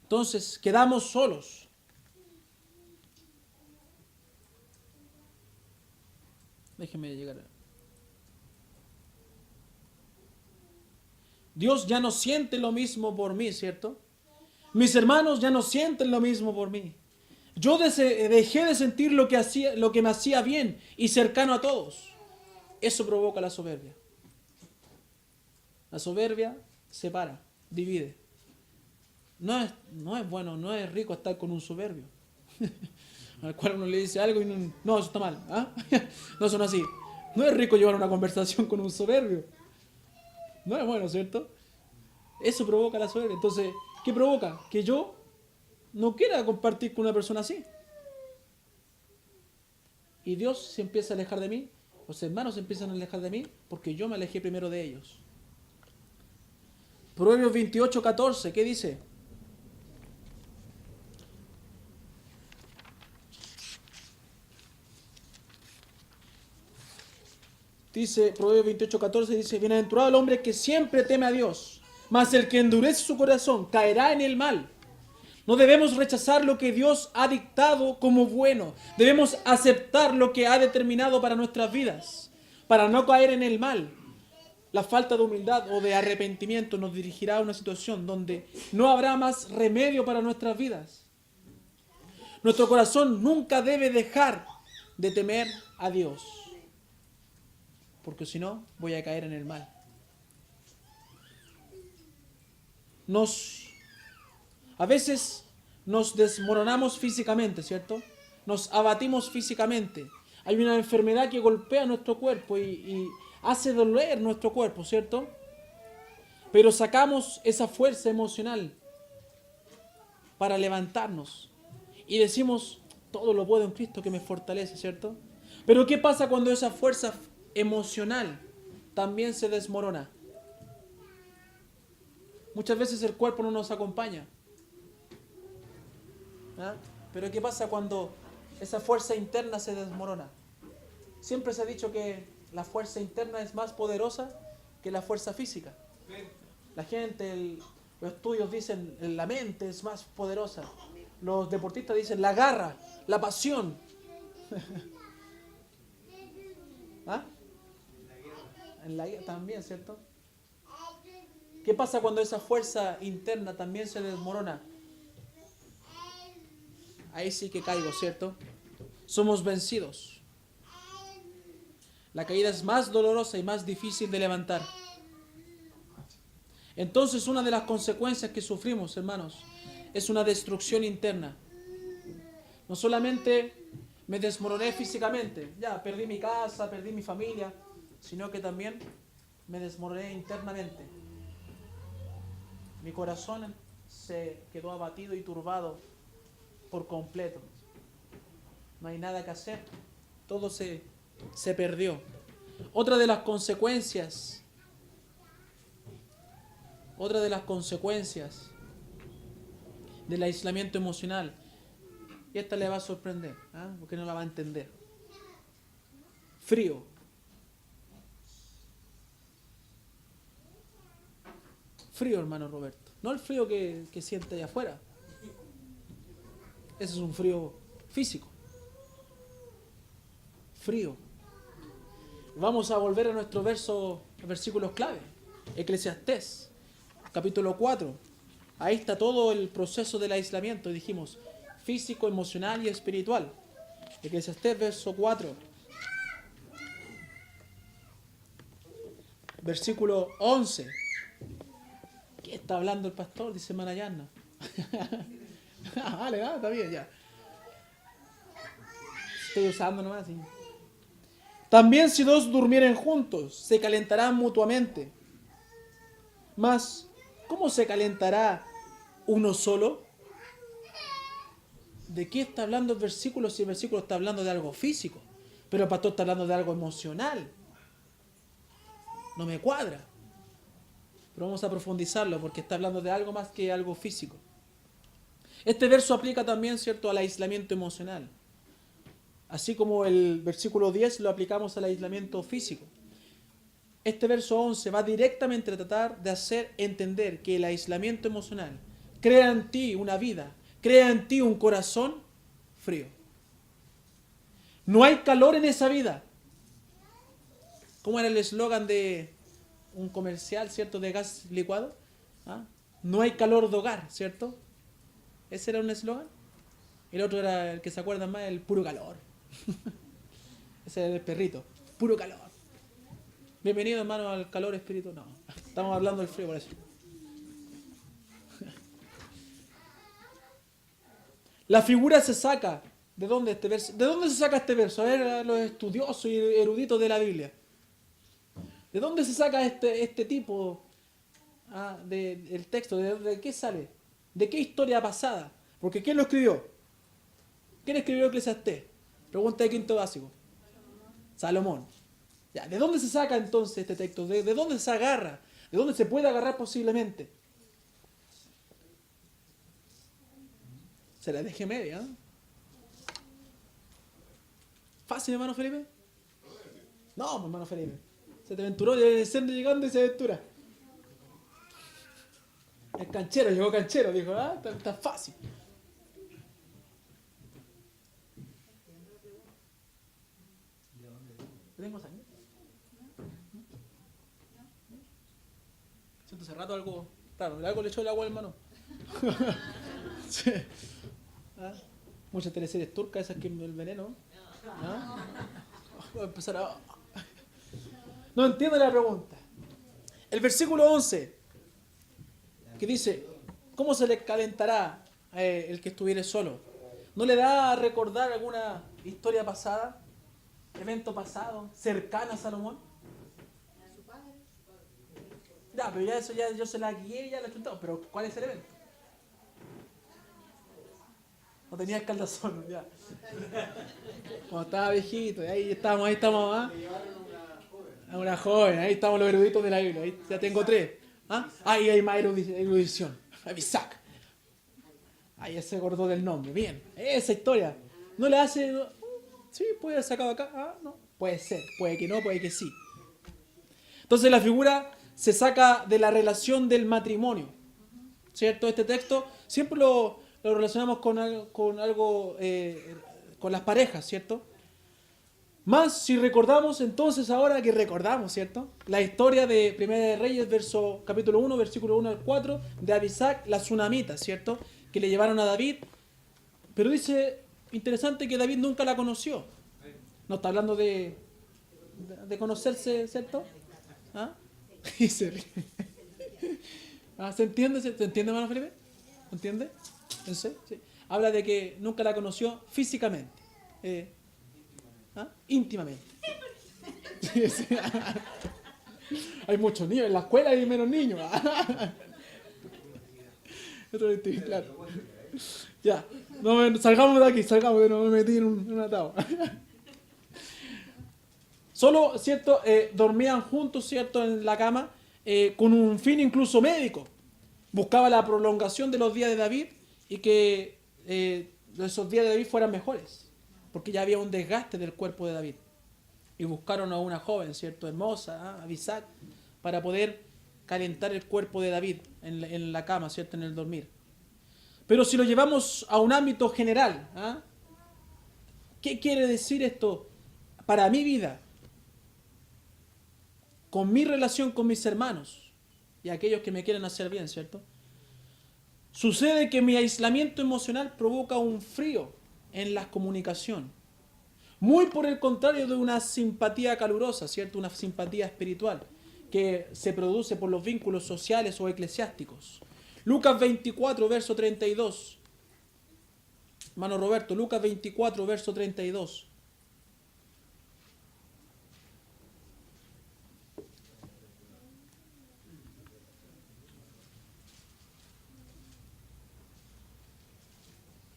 Entonces, quedamos solos. Déjeme llegar. Dios ya no siente lo mismo por mí, ¿cierto? Mis hermanos ya no sienten lo mismo por mí. Yo dejé de sentir lo que me hacía bien y cercano a todos. Eso provoca la soberbia. La soberbia separa, divide. No es bueno, no es rico estar con un soberbio. Al cual uno le dice algo y no, eso está mal. ¿Ah? No son así. No es rico llevar una conversación con un soberbio. No es bueno, ¿cierto? Eso provoca la soberbia. Entonces, ¿qué provoca? Que yo no quiera compartir con una persona así. Y Dios se empieza a alejar de mí, los hermanos se empiezan a alejar de mí, porque yo me alejé primero de ellos. Proverbios 28:14, ¿qué dice? Dice, Proverbios 28:14 dice, bienaventurado el hombre que siempre teme a Dios, mas el que endurece su corazón caerá en el mal. No debemos rechazar lo que Dios ha dictado como bueno. Debemos aceptar lo que ha determinado para nuestras vidas, para no caer en el mal. La falta de humildad o de arrepentimiento nos dirigirá a una situación donde no habrá más remedio para nuestras vidas. Nuestro corazón nunca debe dejar de temer a Dios, porque si no, voy a caer en el mal. A veces nos desmoronamos físicamente, ¿cierto? Nos abatimos físicamente. Hay una enfermedad que golpea nuestro cuerpo y hace doler nuestro cuerpo, ¿cierto? Pero sacamos esa fuerza emocional para levantarnos y decimos, todo lo puedo en Cristo que me fortalece, ¿cierto? Pero ¿qué pasa cuando esa fuerza emocional también se desmorona? Muchas veces el cuerpo no nos acompaña. ¿Ah? Pero ¿qué pasa cuando esa fuerza interna se desmorona? Siempre se ha dicho que la fuerza interna es más poderosa que la fuerza física. La gente, los estudios dicen la mente es más poderosa. Los deportistas dicen la garra, la pasión. ¿Ah? En la guerra también, ¿cierto? ¿Qué pasa cuando esa fuerza interna también se desmorona? Ahí sí que caigo, ¿cierto? Somos vencidos. La caída es más dolorosa y más difícil de levantar. Entonces, una de las consecuencias que sufrimos, hermanos, es una destrucción interna. No solamente me desmoroné físicamente, ya perdí mi casa, perdí mi familia, sino que también me desmoroné internamente. Mi corazón se quedó abatido y turbado por completo. No hay nada que hacer. Todo se perdió. Otra de las consecuencias del aislamiento emocional. Y esta le va a sorprender, porque no la va a entender. Frío. Frío, hermano Roberto. No el frío que siente allá afuera. Ese es un frío físico. Frío. Vamos a volver a nuestros versículos clave. Eclesiastés, capítulo 4. Ahí está todo el proceso del aislamiento. Dijimos, físico, emocional y espiritual. Eclesiastés, verso 4. Versículo 11. ¿Qué está hablando el pastor? Dice Manayana. Vale, está bien, ya. Estoy usando nomás. ¿Sí? También si dos durmieren juntos, se calentarán mutuamente. Mas, ¿cómo se calentará uno solo? ¿De qué está hablando el versículo si el versículo está hablando de algo físico? Pero el pastor está hablando de algo emocional. No me cuadra. Pero vamos a profundizarlo porque está hablando de algo más que algo físico. Este verso aplica también, ¿cierto?, al aislamiento emocional. Así como el versículo 10 lo aplicamos al aislamiento físico. Este verso 11 va directamente a tratar de hacer entender que el aislamiento emocional crea en ti una vida, crea en ti un corazón frío. No hay calor en esa vida. ¿Cómo era el eslogan de un comercial, cierto, de gas licuado? No hay calor de hogar, ¿cierto? Ese era un eslogan. El otro era, el que se acuerdan más, el puro calor. Ese era el perrito, puro calor. Bienvenido, hermano, al calor espíritu. No, estamos hablando del frío por eso. La figura se saca. ¿De dónde este verso? ¿De dónde se saca este verso? A ver, los estudiosos y eruditos de la Biblia. ¿De dónde se saca este tipo del texto? ¿De qué sale? ¿De qué historia pasada? Porque ¿quién lo escribió? ¿Quién escribió Eclesiastés? Pregunta de quinto básico. Salomón. Ya, ¿de dónde se saca entonces este texto? ¿De dónde se agarra? ¿De dónde se puede agarrar posiblemente? Se la dejé media, ¿eh? ¿Fácil, hermano Felipe? No, hermano Felipe. Se te aventuró, el centro llegando y se aventura. El canchero, llegó canchero, dijo, está fácil. ¿Tenemos sangre? Siento hace rato algo, claro, algo le echó el agua al hermano. Sí. Muchas teleseries turcas, esas que el veneno. Voy a empezar a... No entiendo la pregunta. El versículo 11, que dice, ¿cómo se le calentará el que estuviere solo? ¿No le da a recordar alguna historia pasada? Evento pasado, cercano a Salomón. Ya, pero ya eso ya yo se la guié y ya la he chuntado. Pero ¿cuál es el evento? No tenía escaldazón, ya. Cuando estaba viejito, y ahí estamos, a una joven, ahí estamos los eruditos de la Biblia, ahí ya tengo 3. Ahí hay más erudición. Abisac. Ahí se acordó del nombre, bien. Esa historia. No le hace... Sí, puede haber sacado acá. No. Puede ser, puede que no, puede que sí. Entonces la figura se saca de la relación del matrimonio. ¿Cierto? Este texto siempre lo relacionamos con algo, con las parejas, ¿cierto? Más si recordamos, entonces ahora que recordamos, ¿cierto? La historia de Primera de Reyes, capítulo 1, versículo 1 al 4, de Abisac, la tsunamita, ¿cierto? Que le llevaron a David. Pero dice, interesante que David nunca la conoció. No está hablando de conocerse, ¿cierto? Y se ríe. ¿Se entiende? ¿Se entiende, hermano Felipe? ¿Se entiende? ¿Sí? Habla de que nunca la conoció físicamente. Íntimamente. Hay muchos niños en la escuela y menos niños. Claro. Ya, salgamos de aquí, no me metí en un atado. Solo, ¿cierto? Dormían juntos, ¿cierto? En la cama, con un fin incluso médico. Buscaba la prolongación de los días de David y que esos días de David fueran mejores, porque ya había un desgaste del cuerpo de David. Y buscaron a una joven, ¿cierto? Hermosa, Abisag, para poder calentar el cuerpo de David en la cama, ¿cierto? En el dormir. Pero si lo llevamos a un ámbito general, ¿qué quiere decir esto para mi vida? Con mi relación con mis hermanos y aquellos que me quieren hacer bien, ¿cierto? Sucede que mi aislamiento emocional provoca un frío en la comunicación. Muy por el contrario de una simpatía calurosa, ¿cierto? Una simpatía espiritual que se produce por los vínculos sociales o eclesiásticos. Lucas 24, verso 32. Hermano Roberto, Lucas 24, verso 32.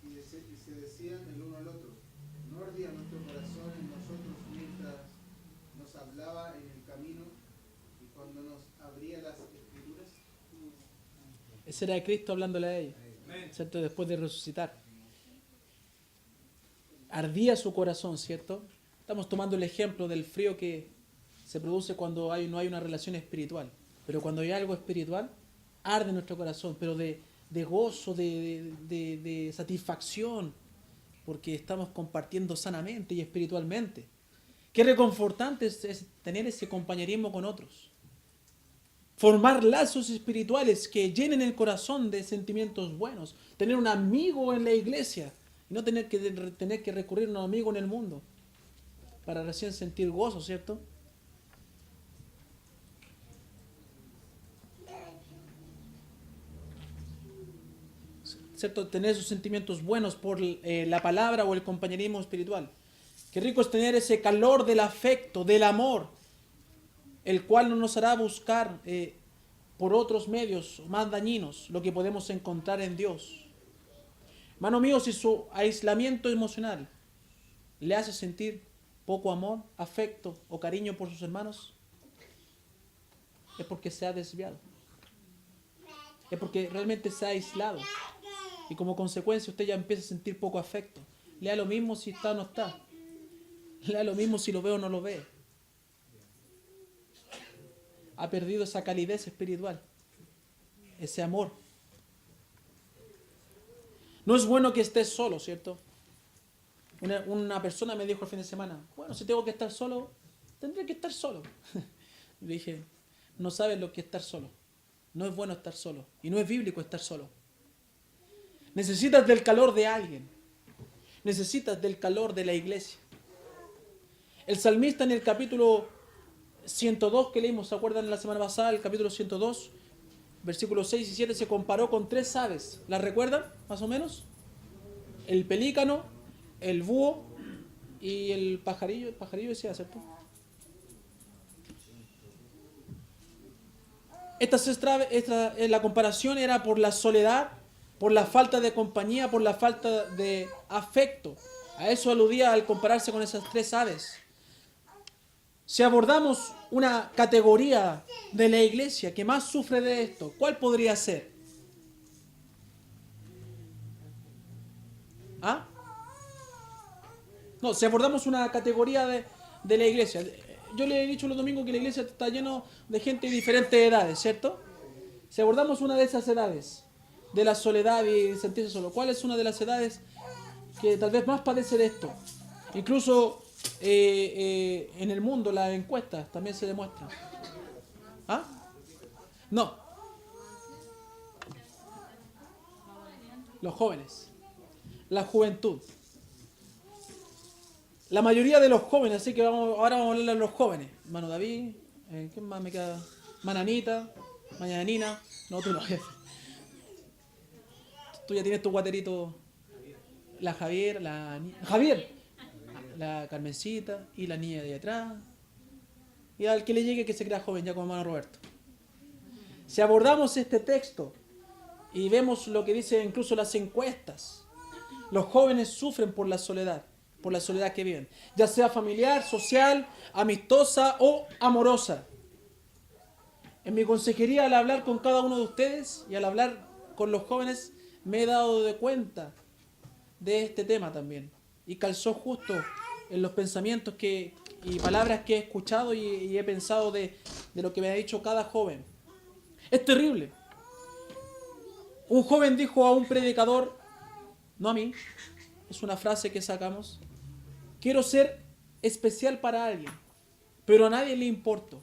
Y se decían el uno al otro, no ardía nuestro corazón en nosotros mientras nos hablaba en el camino y cuando nos abría las escrituras. Ese era Cristo hablándole a ellos, ¿cierto? Después de resucitar. Ardía su corazón, ¿cierto? Estamos tomando el ejemplo del frío que se produce cuando no hay una relación espiritual. Pero cuando hay algo espiritual, arde nuestro corazón, pero de gozo, de satisfacción, porque estamos compartiendo sanamente y espiritualmente. Qué reconfortante es tener ese compañerismo con otros. Formar lazos espirituales que llenen el corazón de sentimientos buenos. Tener un amigo en la iglesia y no tener que recurrir a un amigo en el mundo para recién sentir gozo, ¿cierto? ¿Cierto? Tener esos sentimientos buenos por la palabra o el compañerismo espiritual. Qué rico es tener ese calor del afecto, del amor, el cual no nos hará buscar por otros medios más dañinos lo que podemos encontrar en Dios. Hermano mío, si su aislamiento emocional le hace sentir poco amor, afecto o cariño por sus hermanos, es porque se ha desviado. Es porque realmente se ha aislado. Y como consecuencia usted ya empieza a sentir poco afecto. Le da lo mismo si está o no está. Le da lo mismo si lo ve o no lo ve. Ha perdido esa calidez espiritual, ese amor. No es bueno que estés solo, ¿cierto? Una persona me dijo el fin de semana, bueno, si tengo que estar solo, tendré que estar solo. Le dije, no sabes lo que es estar solo. No es bueno estar solo. Y no es bíblico estar solo. Necesitas del calor de alguien. Necesitas del calor de la iglesia. El salmista en el capítulo 102 que leímos, ¿se acuerdan la semana pasada? El capítulo 102, versículos 6 y 7 se comparó con 3 aves. ¿Las recuerdan, más o menos? El pelícano, el búho y el pajarillo. El pajarillo decía, ¿cierto? La comparación era por la soledad, por la falta de compañía, por la falta de afecto. A eso aludía al compararse con esas 3 aves. Si abordamos una categoría de la iglesia que más sufre de esto, ¿cuál podría ser? ¿Ah? No, si abordamos una categoría de la iglesia. Yo le he dicho los domingos que la iglesia está llena de gente de diferentes edades, ¿cierto? Si abordamos una de esas edades, de la soledad y sentirse solo, ¿cuál es una de las edades que tal vez más padece de esto? Incluso en el mundo las encuestas también se demuestran. ¿Ah? No. Los jóvenes. La juventud. La mayoría de los jóvenes, así que ahora vamos a hablar de los jóvenes. Hermano David, ¿quién más me queda? Mananita, Mañanina. No, tú no, jefe. Tú ya tienes tu guaterito. La Javier, la Carmencita y la niña de atrás. Y al que le llegue que se crea joven, ya como hermano Roberto. Si abordamos este texto y vemos lo que dice incluso las encuestas, los jóvenes sufren por la soledad que viven, ya sea familiar, social, amistosa o amorosa. En mi consejería, al hablar con cada uno de ustedes y al hablar con los jóvenes, me he dado de cuenta de este tema también. Y calzó justo en los pensamientos y palabras que he escuchado y he pensado de lo que me ha dicho cada joven. Es terrible. Un joven dijo a un predicador, no a mí, es una frase que sacamos: quiero ser especial para alguien, pero a nadie le importo.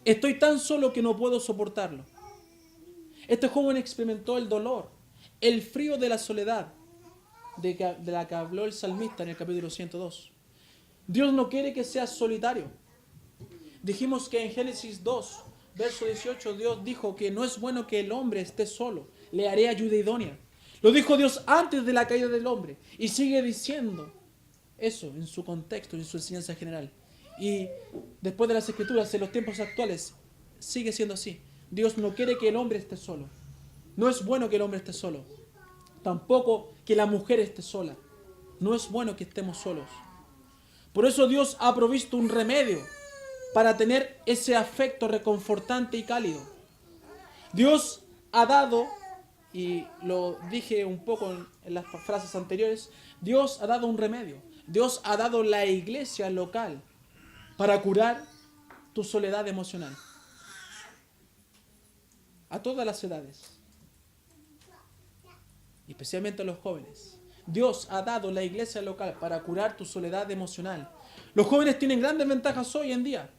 Estoy tan solo que no puedo soportarlo. Este joven experimentó el dolor, el frío de la soledad de la que habló el salmista en el capítulo 102. Dios no quiere que seas solitario. Dijimos que en Génesis 2, verso 18, Dios dijo que no es bueno que el hombre esté solo. Le haré ayuda idónea. Lo dijo Dios antes de la caída del hombre. Y sigue diciendo eso en su contexto, en su enseñanza general. Y después de las Escrituras, en los tiempos actuales, sigue siendo así. Dios no quiere que el hombre esté solo. No es bueno que el hombre esté solo. Tampoco que la mujer esté sola. No es bueno que estemos solos. Por eso Dios ha provisto un remedio para tener ese afecto reconfortante y cálido. Dios ha dado, y lo dije un poco en las frases anteriores, Dios ha dado un remedio. Dios ha dado la iglesia local para curar tu soledad emocional. A todas las edades. Especialmente a los jóvenes. Dios ha dado la iglesia local para curar tu soledad emocional. Los jóvenes tienen grandes ventajas hoy en día.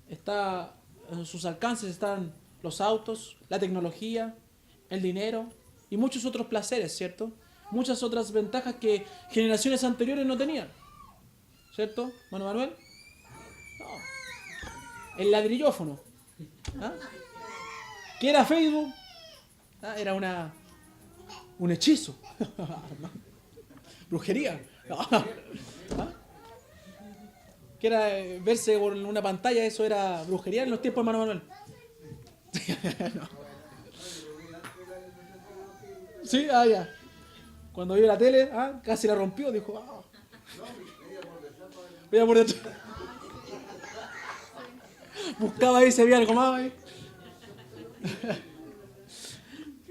En sus alcances están los autos, la tecnología, el dinero y muchos otros placeres, ¿cierto? Muchas otras ventajas que generaciones anteriores no tenían. ¿Cierto, Mano Manuel? No. El ladrillófono. ¿Ah? ¿Qué era Facebook? ¿Ah? Era un hechizo. Brujería. ¿Ah? Que era verse por una pantalla, eso era brujería en los tiempos de Mano Manuel. No. Sí, ya. Cuando vio la tele, casi la rompió, dijo, veía por detrás. Buscaba ahí, se veía algo más ahí.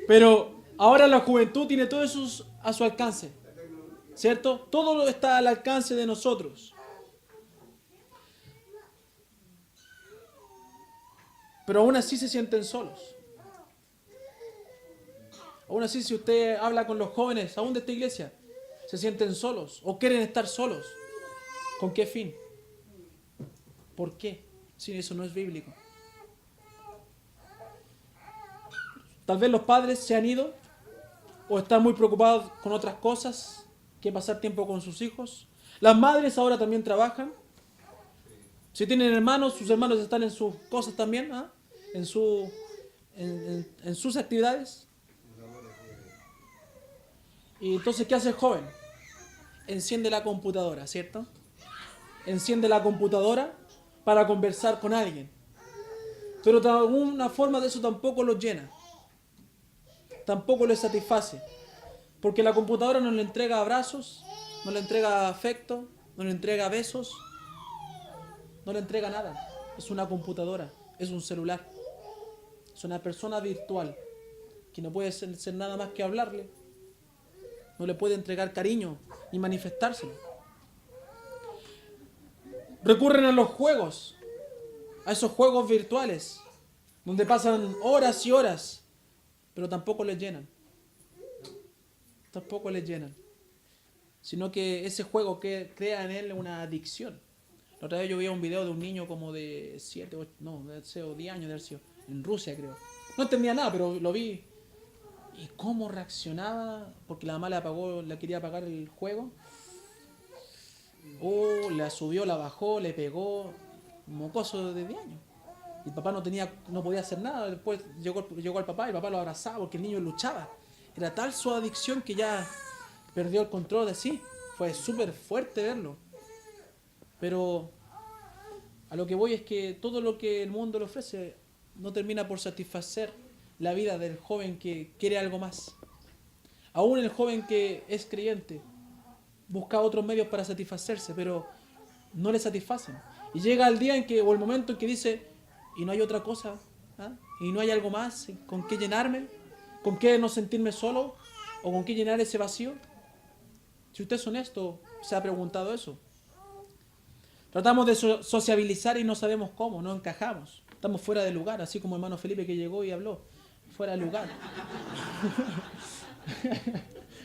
Pero ahora la juventud tiene todo eso a su alcance, ¿cierto? Todo está al alcance de nosotros. Pero aún así se sienten solos. Aún así, si usted habla con los jóvenes, aún de esta iglesia, se sienten solos o quieren estar solos. ¿Con qué fin? ¿Por qué? Si eso no es bíblico. Tal vez los padres se han ido o están muy preocupados con otras cosas que pasar tiempo con sus hijos. Las madres ahora también trabajan. Si tienen hermanos, sus hermanos están en sus cosas también, en sus actividades. Y entonces, ¿qué hace el joven? Enciende la computadora, ¿cierto? Enciende la computadora para conversar con alguien. Pero de alguna forma de eso tampoco lo llena. Tampoco le satisface. Porque la computadora no le entrega abrazos, no le entrega afecto, no le entrega besos, no le entrega nada. Es una computadora, es un celular. Es una persona virtual que no puede ser nada más que hablarle. No le puede entregar cariño ni manifestárselo. Recurren a los juegos, a esos juegos virtuales, donde pasan horas y horas, pero tampoco les llenan. Tampoco les llenan. Sino que ese juego que crea en él una adicción. La otra vez yo vi un video de un niño como de 7, 8, no, de 10 años de haber sido, en Rusia creo. No entendía nada, pero lo vi. Y cómo reaccionaba, porque la mamá le quería apagar el juego. La subió, la bajó, le pegó, un mocoso de 10 años. Y el papá no podía hacer nada. Después llegó el papá y el papá lo abrazaba porque el niño luchaba. Era tal su adicción que ya perdió el control de sí. Fue súper fuerte verlo. Pero a lo que voy es que todo lo que el mundo le ofrece no termina por satisfacer la vida del joven que quiere algo más. Aún el joven que es creyente busca otros medios para satisfacerse, pero no le satisfacen. Y llega el día o el momento en que dice, y no hay otra cosa, y no hay algo más con qué llenarme, ¿Con qué no sentirme solo? ¿O con qué llenar ese vacío? Si usted es honesto, se ha preguntado eso. Tratamos de sociabilizar y no sabemos cómo, no encajamos. Estamos fuera de lugar, así como el hermano Felipe que llegó y habló. Fuera de lugar.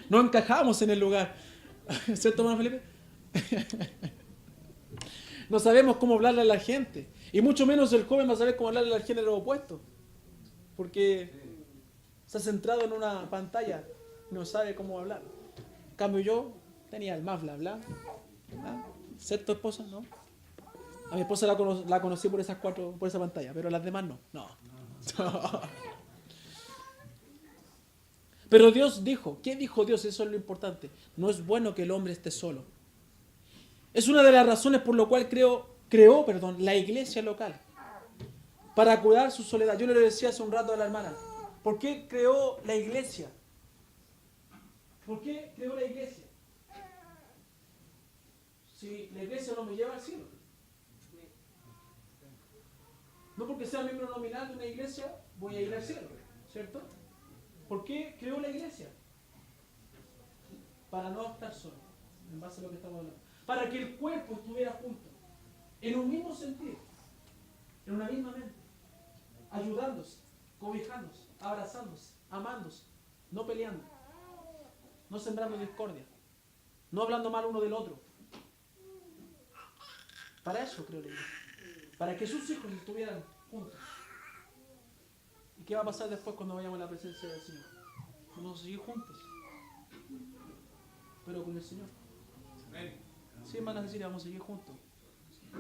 No encajamos en el lugar. ¿Cierto, hermano Felipe? No sabemos cómo hablarle a la gente. Y mucho menos el joven va a saber cómo hablarle al género opuesto. Porque se ha centrado en una pantalla y no sabe cómo hablar. En cambio yo tenía el más bla bla. ¿Ah? ¿Ser tu esposa? No. A mi esposa la conocí por esas por esa pantalla, pero las demás no. No. Pero Dios dijo, ¿qué dijo Dios? Eso es lo importante. No es bueno que el hombre esté solo. Es una de las razones por lo cual creó la iglesia local. Para cuidar su soledad. Yo le decía hace un rato a la hermana, ¿por qué creó la iglesia? ¿Por qué creó la iglesia? Si la iglesia no me lleva al cielo. No porque sea miembro nominal de una iglesia voy a ir al cielo, ¿cierto? ¿Por qué creó la iglesia? Para no estar solo, en base a lo que estamos hablando. Para que el cuerpo estuviera junto, en un mismo sentido, en una misma mente, ayudándose, cobijándose, abrazándose, amándose, no peleando, no sembrando discordia, no hablando mal uno del otro. Para eso creó la iglesia. Para que sus hijos estuvieran juntos. ¿Y qué va a pasar después cuando vayamos a la presencia del Señor? Vamos a seguir juntos. Pero con el Señor. Sí, hermanas, decir, vamos a seguir juntos.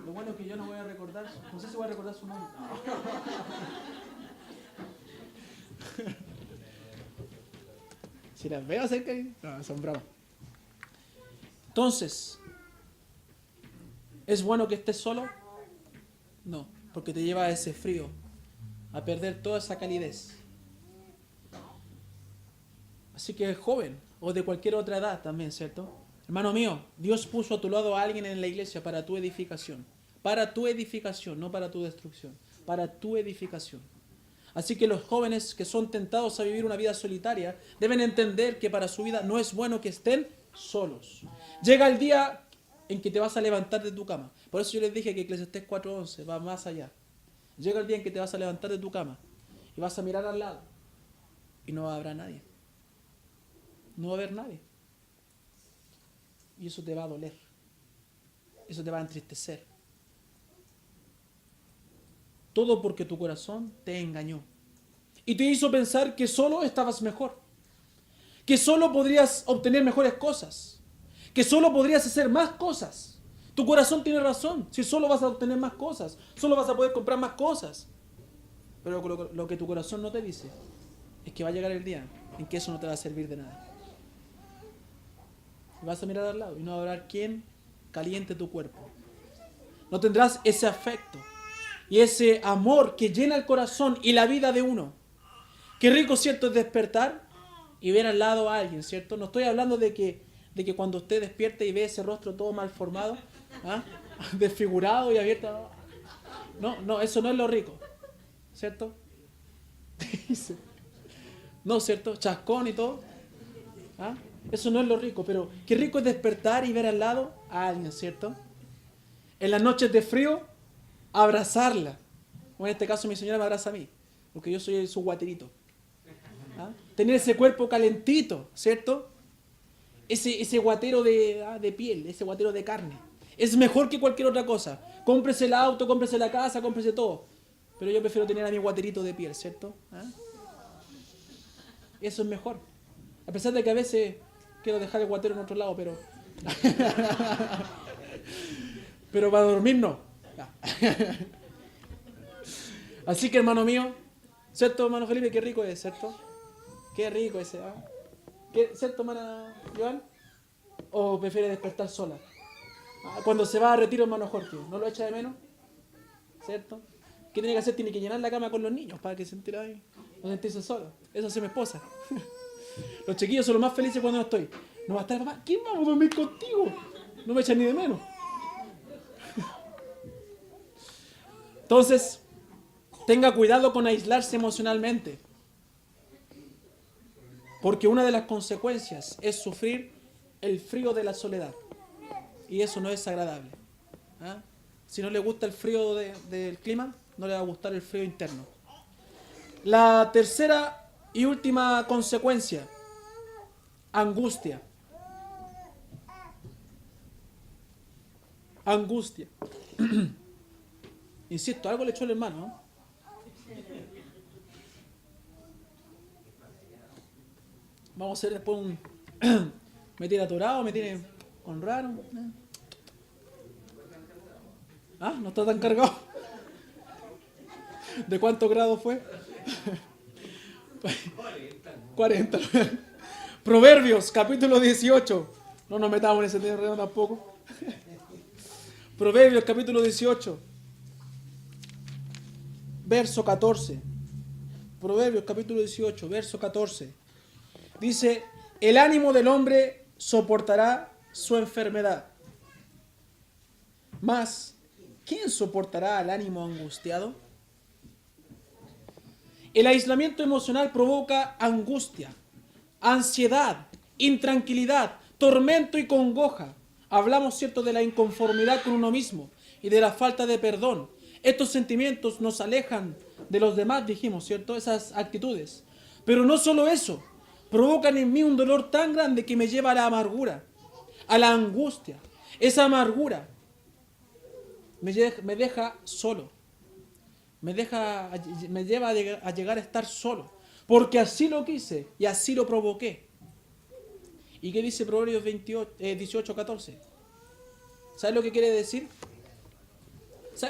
Lo bueno es que yo no voy a recordar, no sé si voy a recordar su nombre. Si las veo cerca, no, son bravas. Entonces, ¿es bueno que estés solo? No, porque te lleva a ese frío, a perder toda esa calidez. Así que joven, o de cualquier otra edad también, ¿cierto? Hermano mío, Dios puso a tu lado a alguien en la iglesia para tu edificación. Para tu edificación, no para tu destrucción. Para tu edificación. Así que los jóvenes que son tentados a vivir una vida solitaria deben entender que para su vida no es bueno que estén solos. Llega el día en que te vas a levantar de tu cama. Por eso yo les dije que Eclesiastés 4:11 va más allá. Llega el día en que te vas a levantar de tu cama y vas a mirar al lado y no habrá nadie. No va a haber nadie. Y eso te va a doler. Eso te va a entristecer. Todo porque tu corazón te engañó. Y te hizo pensar que solo estabas mejor. Que solo podrías obtener mejores cosas. Que solo podrías hacer más cosas. Tu corazón tiene razón. Si solo vas a obtener más cosas. Solo vas a poder comprar más cosas. Pero lo que tu corazón no te dice es que va a llegar el día en que eso no te va a servir de nada. Vas a mirar al lado y no habrá quien caliente tu cuerpo. No tendrás ese afecto y ese amor que llena el corazón y la vida de uno. Qué rico, ¿cierto?, es despertar y ver al lado a alguien, ¿cierto? No estoy hablando de que cuando usted despierte y ve ese rostro todo mal formado, ¿ah?, desfigurado y abierto. No, eso no es lo rico, ¿cierto? No, ¿cierto? Chascón y todo. ¿Ah? Eso no es lo rico, pero qué rico es despertar y ver al lado a alguien, ¿cierto? En las noches de frío, abrazarla. O en este caso mi señora me abraza a mí, porque yo soy su guaterito. ¿Ah? Tener ese cuerpo calentito, ¿cierto? Ese guatero de piel, ese guatero de carne. Es mejor que cualquier otra cosa. Cómprese el auto, cómprese la casa, cómprese todo. Pero yo prefiero tener a mi guaterito de piel, ¿cierto? ¿Ah? Eso es mejor. A pesar de que a veces quiero dejar el guatero en otro lado, pero... pero para dormir no. Así que, hermano mío, ¿cierto, hermano Felipe? Qué rico es, ¿cierto? Qué rico ese, ¿ah? ¿Cierto, hermana Joan? ¿O prefiere despertar sola? Cuando se va a retiro, hermano Jorge, ¿no lo echa de menos? ¿Cierto? ¿Qué tiene que hacer? Tiene que llenar la cama con los niños para que se entire ahí, no sentirse solo. Eso hace mi esposa. Los chiquillos son los más felices cuando no estoy. No va a estar, papá, ¿quién vamos a dormir contigo? No me echan ni de menos. Entonces, tenga cuidado con aislarse emocionalmente. Porque una de las consecuencias es sufrir el frío de la soledad. Y eso no es agradable. ¿Ah? Si no le gusta el frío del clima, no le va a gustar el frío interno. La tercera y última consecuencia, angustia. Angustia. Insisto, algo le echó el hermano, ¿no? Vamos a hacer después un... ¿Me tiene atorado? ¿Me tiene con raro? ¿Ah? ¿No está tan cargado? ¿De cuántos grados fue? 40. Proverbios, capítulo 18. No nos metamos en ese terreno tampoco. Proverbios, capítulo 18. Verso 14. Proverbios, capítulo 18, verso 14. Dice, el ánimo del hombre soportará su enfermedad. Mas, ¿quién soportará al ánimo angustiado? El aislamiento emocional provoca angustia, ansiedad, intranquilidad, tormento y congoja. Hablamos, ¿cierto?, de la inconformidad con uno mismo y de la falta de perdón. Estos sentimientos nos alejan de los demás, dijimos, ¿cierto? Esas actitudes. Pero no solo eso, provocan en mí un dolor tan grande que me lleva a la amargura, a la angustia. Esa amargura me deja solo. Me lleva a llegar a estar solo. Porque así lo quise y así lo provoqué. ¿Y qué dice Proverbios 18, 14? ¿Sabes lo que quiere decir?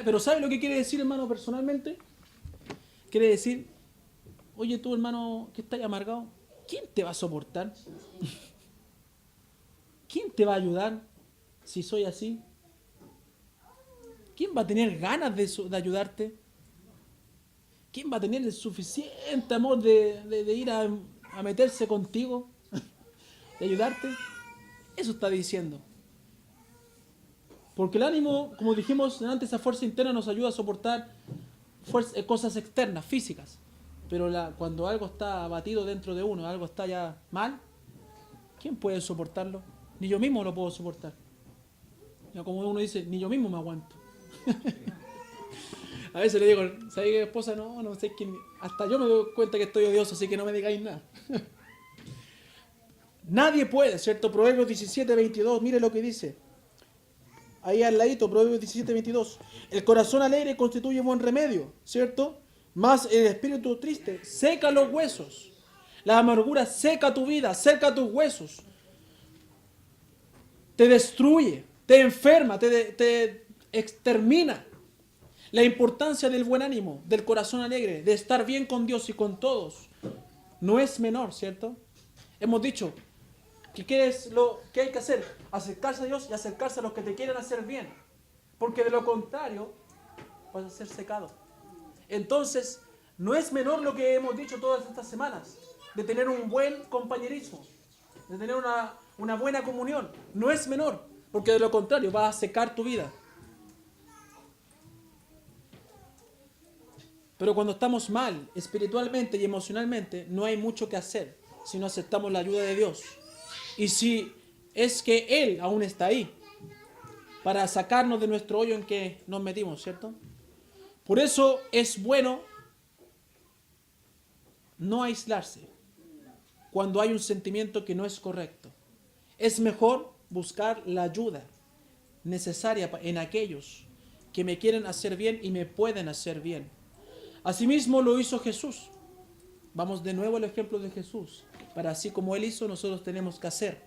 Pero ¿sabes lo que quiere decir, hermano, personalmente? Quiere decir, oye tú, hermano, que estás amargado, ¿quién te va a soportar? ¿Quién te va a ayudar si soy así? ¿Quién va a tener ganas de ayudarte? ¿Quién va a tener el suficiente amor de ir a meterse contigo? ¿De ayudarte? Eso está diciendo. Porque el ánimo, como dijimos antes, esa fuerza interna nos ayuda a soportar cosas externas, físicas. Pero cuando algo está abatido dentro de uno, algo está ya mal, ¿quién puede soportarlo? Ni yo mismo lo puedo soportar. Ya como uno dice, ni yo mismo me aguanto. A veces le digo, ¿sabes qué, esposa? No sé quién. Hasta yo me doy cuenta que estoy odioso, así que no me digáis nada. Nadie puede, ¿cierto? Proverbios 17, 22, mire lo que dice. Ahí al ladito, Proverbios 17, 22. El corazón alegre constituye buen remedio, ¿cierto? Mas el espíritu triste seca los huesos. La amargura seca tu vida, seca tus huesos. Te destruye, te enferma, te extermina. La importancia del buen ánimo, del corazón alegre, de estar bien con Dios y con todos, no es menor, ¿cierto? Hemos dicho que ¿qué es lo que hay que hacer? Acercarse a Dios y acercarse a los que te quieren hacer bien. Porque de lo contrario, vas a ser secado. Entonces, no es menor lo que hemos dicho todas estas semanas, de tener un buen compañerismo, de tener una buena comunión. No es menor, porque de lo contrario, vas a secar tu vida. Pero cuando estamos mal, espiritualmente y emocionalmente, no hay mucho que hacer si no aceptamos la ayuda de Dios. Y si es que Él aún está ahí para sacarnos de nuestro hoyo en que nos metimos, ¿cierto? Por eso es bueno no aislarse cuando hay un sentimiento que no es correcto. Es mejor buscar la ayuda necesaria en aquellos que me quieren hacer bien y me pueden hacer bien. Asimismo lo hizo Jesús. Vamos de nuevo al ejemplo de Jesús. Para así como Él hizo, nosotros tenemos que hacer.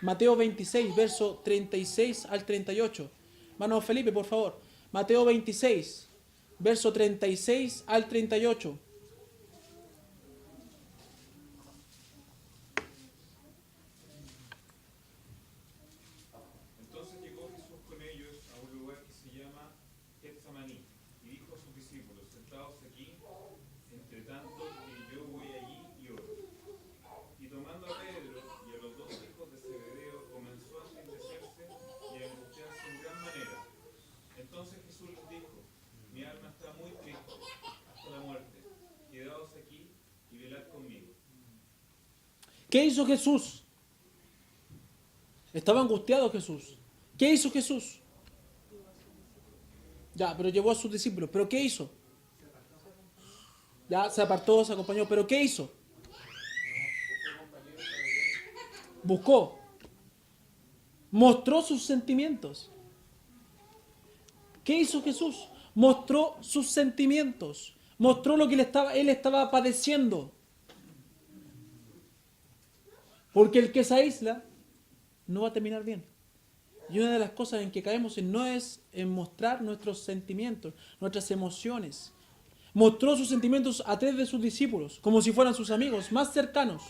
Mateo 26, verso 36 al 38. Hermano Felipe, por favor. Mateo 26, verso 36 al 38. Entonces llegó Jesús con ellos a un lugar que se llama Getsemaní y dijo a sus discípulos, sentados aquí, entre tanto que yo voy allí y oro. Y tomando a Pedro y a los dos hijos de Zebedeo, comenzó a entristecerse y a angustiarse en gran manera. Entonces Jesús les dijo, mi alma está muy triste hasta la muerte, ¿Qué hizo Jesús? Estaba angustiado Jesús. ¿Qué hizo Jesús? Ya, pero llevó a sus discípulos. ¿Pero qué hizo? Ya, se apartó, se acompañó. ¿Pero qué hizo? Buscó. Mostró sus sentimientos. ¿Qué hizo Jesús? Mostró sus sentimientos. Mostró lo que él estaba padeciendo. Porque el que se aísla no va a terminar bien. Y una de las cosas en que caemos no es en mostrar nuestros sentimientos, nuestras emociones. Mostró sus sentimientos a 3 de sus discípulos, como si fueran sus amigos más cercanos.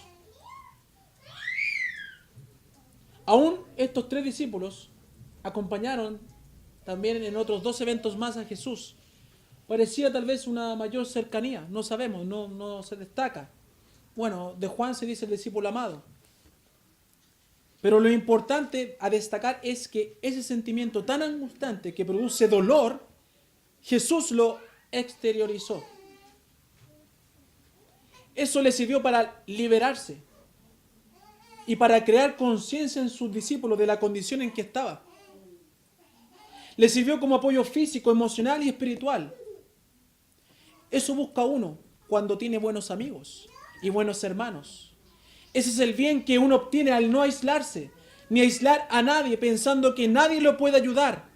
Aún estos 3 discípulos acompañaron también en otros 2 eventos más a Jesús. Parecía tal vez una mayor cercanía, no sabemos, no se destaca. Bueno, de Juan se dice el discípulo amado. Pero lo importante a destacar es que ese sentimiento tan angustiante que produce dolor, Jesús lo exteriorizó. Eso le sirvió para liberarse y para crear conciencia en sus discípulos de la condición en que estaba. Le sirvió como apoyo físico, emocional y espiritual. Eso busca uno cuando tiene buenos amigos y buenos hermanos. Ese es el bien que uno obtiene al no aislarse, ni aislar a nadie pensando que nadie lo puede ayudar.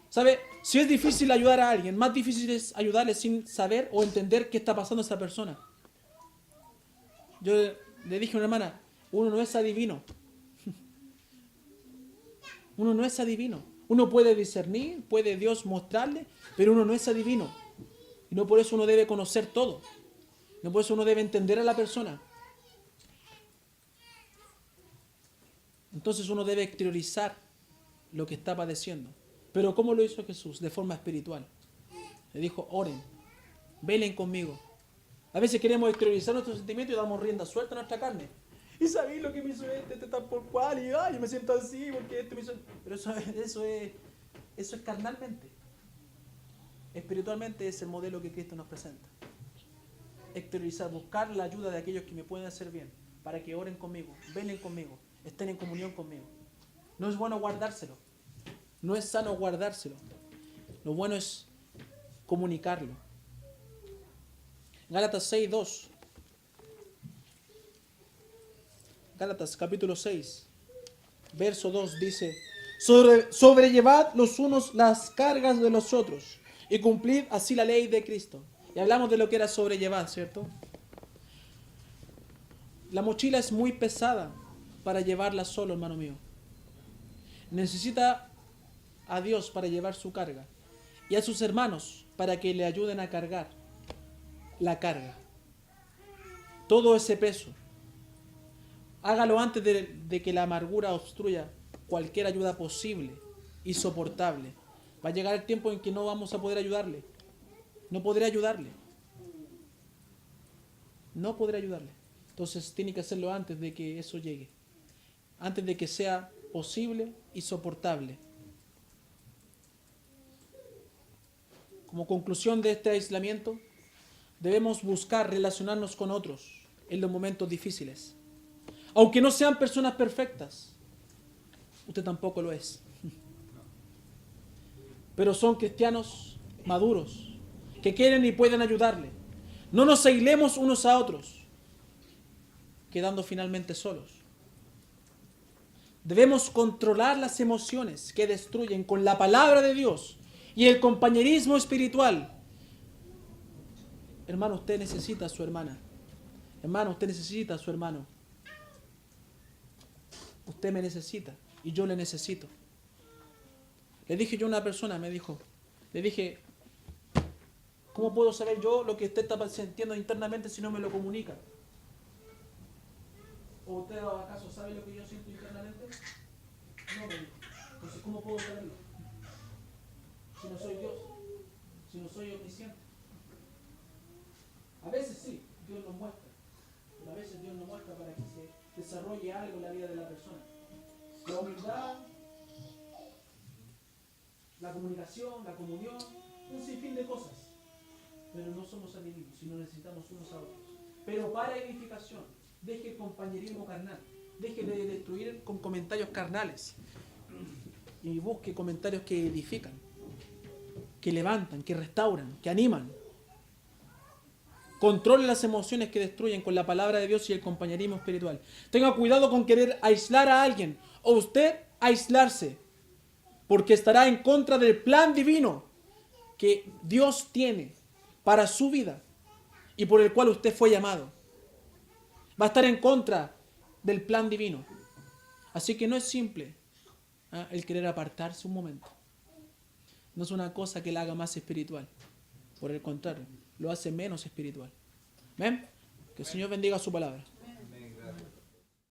¿Sabe? Si es difícil ayudar a alguien, más difícil es ayudarle sin saber o entender qué está pasando a esa persona. Yo le dije a una hermana, uno no es adivino. Uno no es adivino. Uno puede discernir, puede Dios mostrarle, pero uno no es adivino. Y no por eso uno debe conocer todo. No por eso uno debe entender a la persona. Entonces uno debe exteriorizar lo que está padeciendo. Pero ¿cómo lo hizo Jesús? De forma espiritual. Le dijo, oren, velen conmigo. A veces queremos exteriorizar nuestros sentimientos y damos rienda suelta a nuestra carne. Y sabéis lo que me hizo este tal por cual, y yo me siento así porque este me hizo... Pero eso es carnalmente. Espiritualmente es el modelo que Cristo nos presenta. Exteriorizar, buscar la ayuda de aquellos que me pueden hacer bien, para que oren conmigo, velen conmigo, estén en comunión conmigo. No es bueno guardárselo, no es sano guardárselo. Lo bueno es comunicarlo. Gálatas 6:2. Gálatas capítulo 6, verso 2 dice: sobrellevad los unos las cargas de los otros y cumplid así la ley de Cristo. Y hablamos de lo que era sobrellevar, ¿cierto? La mochila es muy pesada para llevarla solo, hermano mío. Necesita a Dios para llevar su carga y a sus hermanos para que le ayuden a cargar la carga. Todo ese peso. Hágalo antes de que la amargura obstruya cualquier ayuda posible y soportable. Va a llegar el tiempo en que no vamos a poder ayudarle. No podré ayudarle. No podré ayudarle. Entonces tiene que hacerlo antes de que eso llegue. Antes de que sea posible y soportable. Como conclusión de este aislamiento, debemos buscar relacionarnos con otros en los momentos difíciles. Aunque no sean personas perfectas, usted tampoco lo es. Pero son cristianos maduros que quieren y pueden ayudarle. No nos aislemos unos a otros, quedando finalmente solos. Debemos controlar las emociones que destruyen con la palabra de Dios y el compañerismo espiritual. Hermano, usted necesita a su hermana. Hermano, usted necesita a su hermano. Usted me necesita y yo le necesito. Le dije yo a una persona, le dije, ¿cómo puedo saber yo lo que usted está sintiendo internamente si no me lo comunica? ¿O usted acaso sabe lo que yo siento internamente? No me dijo. Entonces, ¿cómo puedo saberlo? Si no soy Dios, si no soy omnisciente. A veces sí, Dios nos muestra, pero a veces Dios nos muestra para que se desarrolle algo en la vida de la persona. La humildad, la comunicación, la comunión, un sinfín de cosas. Pero no somos adivinos, sino necesitamos unos a otros. pero para edificación. Deje el compañerismo carnal. Deje de destruir con comentarios carnales. Y busque comentarios que edifican, que levantan, que restauran, que animan. Controle las emociones que destruyen con la palabra de Dios y el compañerismo espiritual. Tenga cuidado con querer aislar a alguien o usted aislarse, porque estará en contra del plan divino que Dios tiene para su vida y por el cual usted fue llamado. Va a estar en contra del plan divino. Así que no es simple el querer apartarse un momento. No es una cosa que la haga más espiritual. Por el contrario, lo hace menos espiritual. ¿Ven? Que el Señor bendiga su palabra.